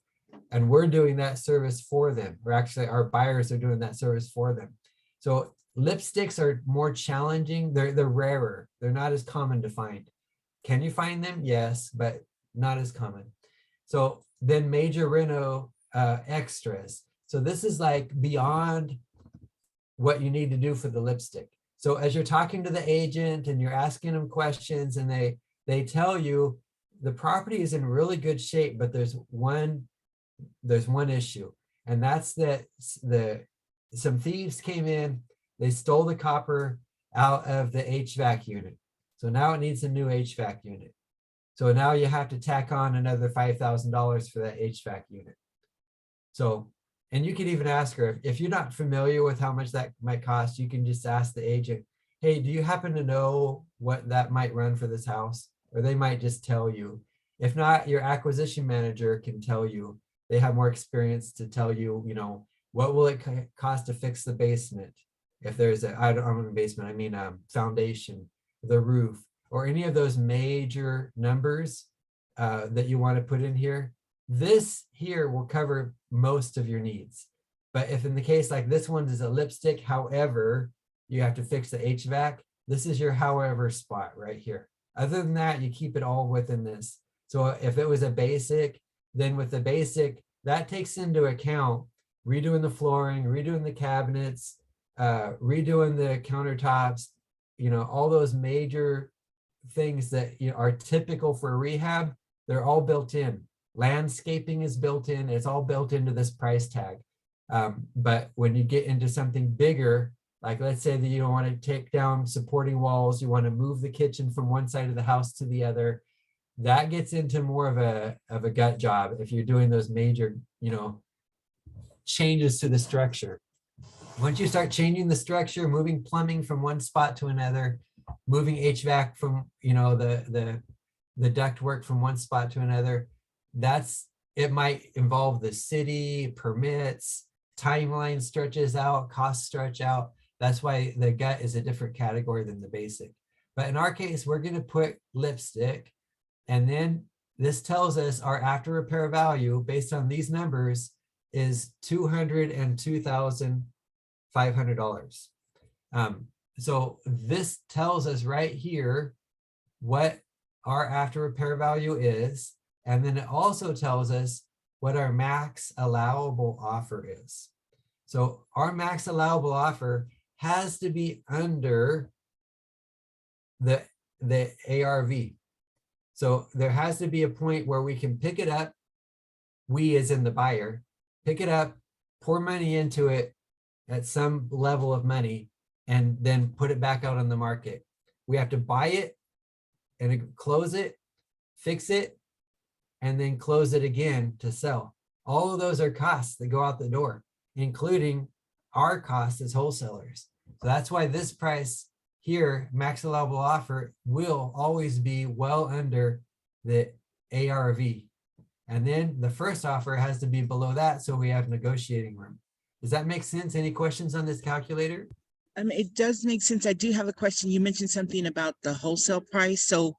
And we're doing that service for them. Or actually our buyers are doing that service for them. So lipsticks are more challenging. They're rarer. They're not as common to find. Can you find them? Yes, but not as common. So then major reno extras. So this is like beyond what you need to do for the lipstick. So as you're talking to the agent and you're asking them questions and they tell you the property is in really good shape, but there's one issue, and that's that some thieves came in, they stole the copper out of the HVAC unit. So now it needs a new HVAC unit. So now you have to tack on another $5,000 for that HVAC unit. So, and you can even ask her, if you're not familiar with how much that might cost, you can just ask the agent, hey, do you happen to know what that might run for this house? Or they might just tell you. If not, your acquisition manager can tell you. They have more experience to tell you, what will it cost to fix the basement? If there's I don't mean basement, I mean foundation, the roof, or any of those major numbers that you want to put in here. This here will cover most of your needs. But if in the case like this one is a lipstick, however, you have to fix the HVAC, this is your however spot right here. Other than that, you keep it all within this. So if it was a basic, then with the basic, that takes into account redoing the flooring, redoing the cabinets, redoing the countertops, all those major things that are typical for a rehab, they're all built in. Landscaping is built in, it's all built into this price tag. But when you get into something bigger, like let's say that you don't want to take down supporting walls, you want to move the kitchen from one side of the house to the other, that gets into more of a gut job if you're doing those major, changes to the structure. Once you start changing the structure, moving plumbing from one spot to another, moving HVAC from, the ductwork from one spot to another, it might involve the city, permits, timeline stretches out, costs stretch out. That's why the gut is a different category than the basic. But in our case, we're going to put lipstick, and then this tells us our after repair value based on these numbers is $202,500. So this tells us right here what our after repair value is. And then it also tells us what our max allowable offer is. So our max allowable offer has to be under the ARV. So there has to be a point where we can pick it up, we as in the buyer, pick it up, pour money into it at some level of money, and then put it back out on the market. We have to buy it and close it, fix it, and then close it again to sell. All of those are costs that go out the door, including our costs as wholesalers. So that's why this price here, max allowable offer, will always be well under the ARV. And then the first offer has to be below that, so we have negotiating room. Does that make sense? Any questions on this calculator? It does make sense. I do have a question. You mentioned something about the wholesale price. So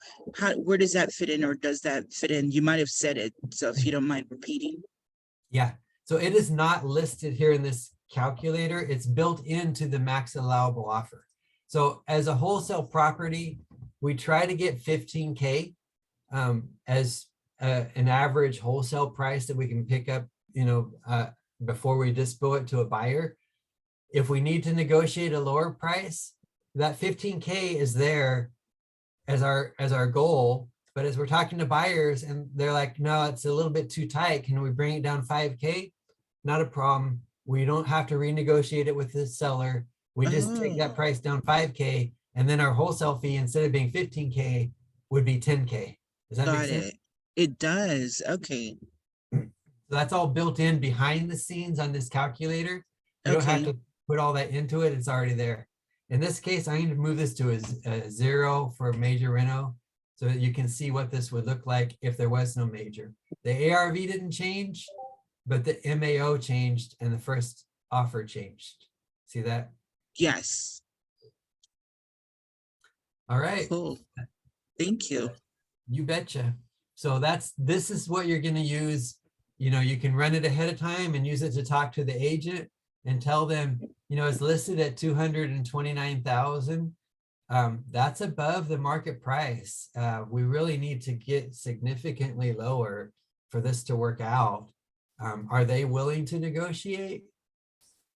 where does that fit in, or does that fit in? You might have said it, so if you don't mind repeating. Yeah, so it is not listed here in this calculator. It's built into the max allowable offer. So as a wholesale property, we try to get 15K as an average wholesale price that we can pick up, before we dispo it to a buyer. If we need to negotiate a lower price, that 15K is there as our goal. But as we're talking to buyers and they're like, no, it's a little bit too tight. Can we bring it down 5K? Not a problem. We don't have to renegotiate it with the seller. We just take that price down 5K, and then our wholesale fee, instead of being 15K, would be 10K. Does that make Got sense? it. It does. Okay. So that's all built in behind the scenes on this calculator. You don't have Okay. to put all that into it. It's already there. In this case, I'm going to move this to a 0 for major reno, so that you can see what this would look like if there was no major. The ARV didn't change, but the MAO changed and the first offer changed. See that? Yes. All right. Cool. Thank you. You betcha. So this is what you're going to use. You can run it ahead of time and use it to talk to the agent and tell them, it's listed at 229,000. That's above the market price. We really need to get significantly lower for this to work out. Are they willing to negotiate?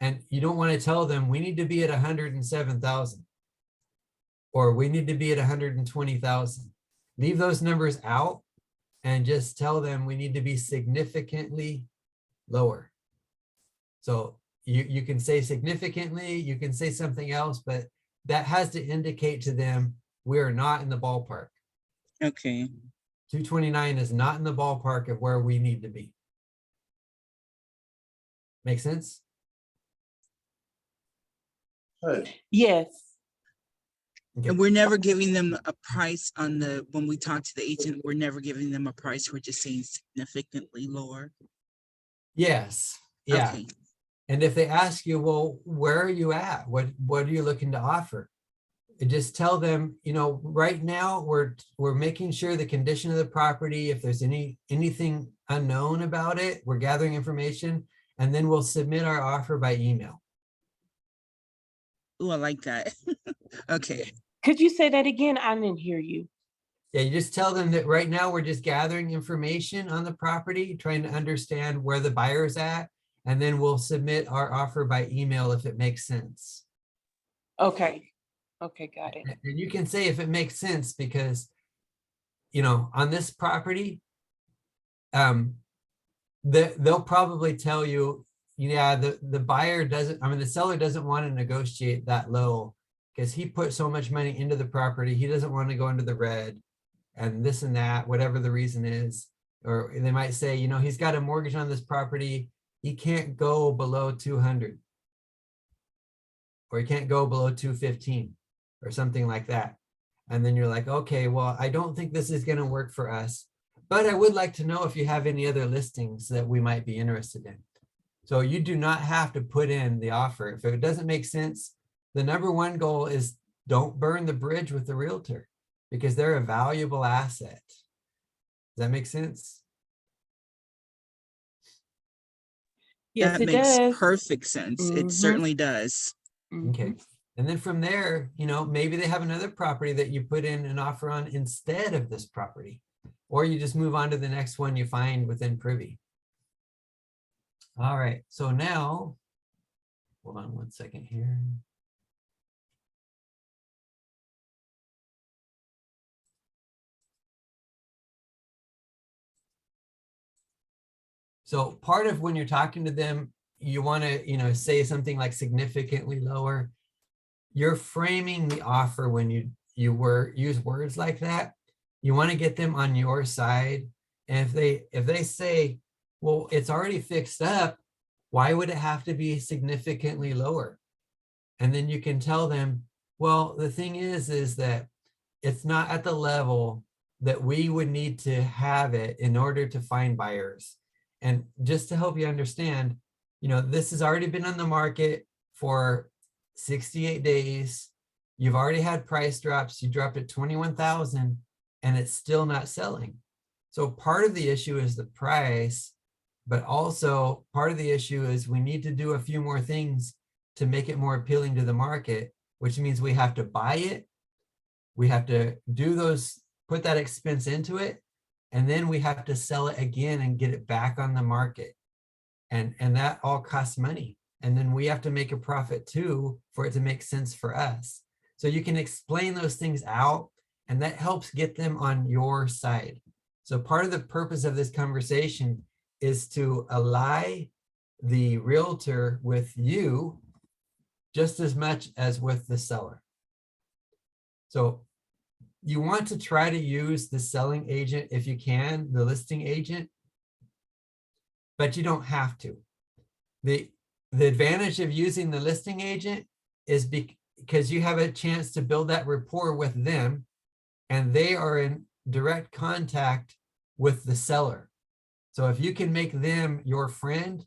And you don't want to tell them we need to be at 107,000 or we need to be at 120,000. Leave those numbers out and just tell them we need to be significantly lower. So you can say significantly, you can say something else, but that has to indicate to them we are not in the ballpark. Okay. 229 is not in the ballpark of where we need to be. Make sense? Yes. Okay. And we're never giving them a price when we talk to the agent, we're never giving them a price. We're just saying significantly lower. Yes. Yeah. Okay. And if they ask you, well, where are you at? What are you looking to offer? Just tell them, right now we're making sure the condition of the property, if there's anything unknown about it, we're gathering information, and then we'll submit our offer by email. Oh, I like that. Okay. Could you say that again? I didn't hear you. Yeah, you just tell them that right now we're just gathering information on the property, trying to understand where the buyer's at, and then we'll submit our offer by email if it makes sense. Okay. Okay, got it. And you can say if it makes sense because, on this property, they'll probably tell you, yeah, the buyer doesn't, the seller doesn't want to negotiate that low because he put so much money into the property. He doesn't want to go into the red and this and that, whatever the reason is. Or they might say, he's got a mortgage on this property. He can't go below 200 or he can't go below 215 or something like that. And then you're like, okay, well, I don't think this is going to work for us, but I would like to know if you have any other listings that we might be interested in. So you do not have to put in the offer. If it doesn't make sense, the number one goal is don't burn the bridge with the realtor because they're a valuable asset. Does that make sense? Yes, That it makes does. perfect sense. It certainly does. Okay. And then from there, maybe they have another property that you put in an offer on instead of this property, or you just move on to the next one you find within Privy. All right. So now, hold on one second here. So part of when you're talking to them, you want to, say something like significantly lower. You're framing the offer when you use words like that. You want to get them on your side. And if they say, well, it's already fixed up, why would it have to be significantly lower? And then you can tell them, well, the thing is that it's not at the level that we would need to have it in order to find buyers. And just to help you understand, this has already been on the market for 68 days. You've already had price drops. You dropped it 21,000 and it's still not selling. So part of the issue is the price, but also part of the issue is we need to do a few more things to make it more appealing to the market, which means we have to buy it. We have to put that expense into it. and then we have to sell it again and get it back on the market. And that all costs money. And then we have to make a profit too for it to make sense for us. So you can explain those things out, and that helps get them on your side. So part of the purpose of this conversation is to ally the realtor with you just as much as with the seller. So you want to try to use the selling agent if you can, the listing agent, but you don't have to. The advantage of using the listing agent is because you have a chance to build that rapport with them, and they are in direct contact with the seller. So if you can make them your friend,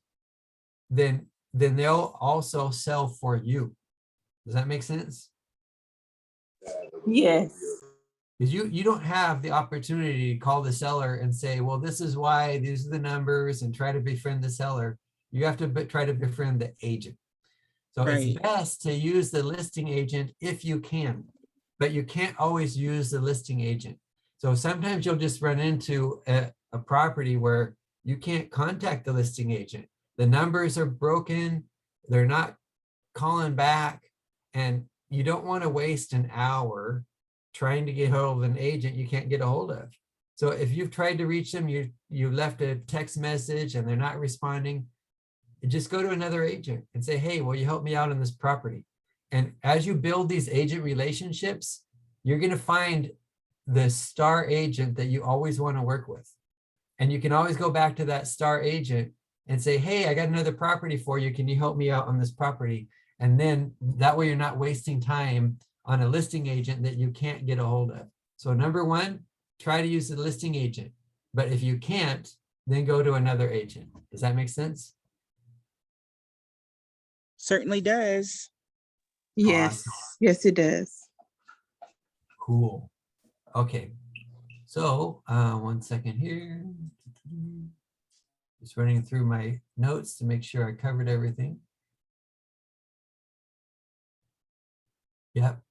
then they'll also sell for you. Does that make sense? Yes. Because you don't have the opportunity to call the seller and say, well, this is why, these are the numbers, and try to befriend the seller. You have to try to befriend the agent. So Right. it's best to use the listing agent if you can, but you can't always use the listing agent. So sometimes you'll just run into a property where you can't contact the listing agent. The numbers are broken, they're not calling back, and you don't want to waste an hour trying to get hold of an agent you can't get a hold of. So if you've tried to reach them, you left a text message and they're not responding, just go to another agent and say, hey, will you help me out on this property? And as you build these agent relationships, you're going to find the star agent that you always want to work with. And you can always go back to that star agent and say, hey, I got another property for you. Can you help me out on this property? And then that way you're not wasting time on a listing agent that you can't get a hold of. So number one, try to use the listing agent. But if you can't, then go to another agent. Does that make sense? Certainly does. Yes. Awesome. Yes, it does. Cool. Okay. So 1 second here. Just running through my notes to make sure I covered everything. Yep.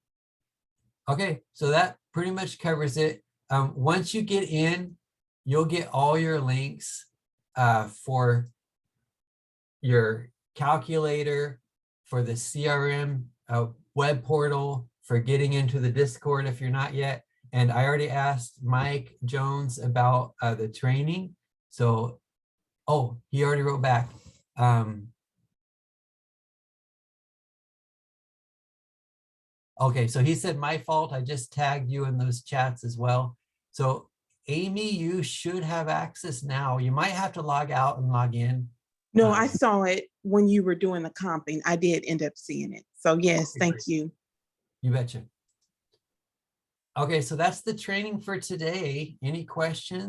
Okay, so that pretty much covers it. Once you get in, you'll get all your links for your calculator, for the CRM web portal, for getting into the Discord if you're not yet. And I already asked Mike Jones about the training. So, oh, he already wrote back. Okay, so he said, my fault. I just tagged you in those chats as well. So Amy, you should have access now. You might have to log out and log in. No, I saw it when you were doing the comping. I did end up seeing it. So yes, Okay, thank great. you. You betcha. Okay, so that's the training for today. Any questions?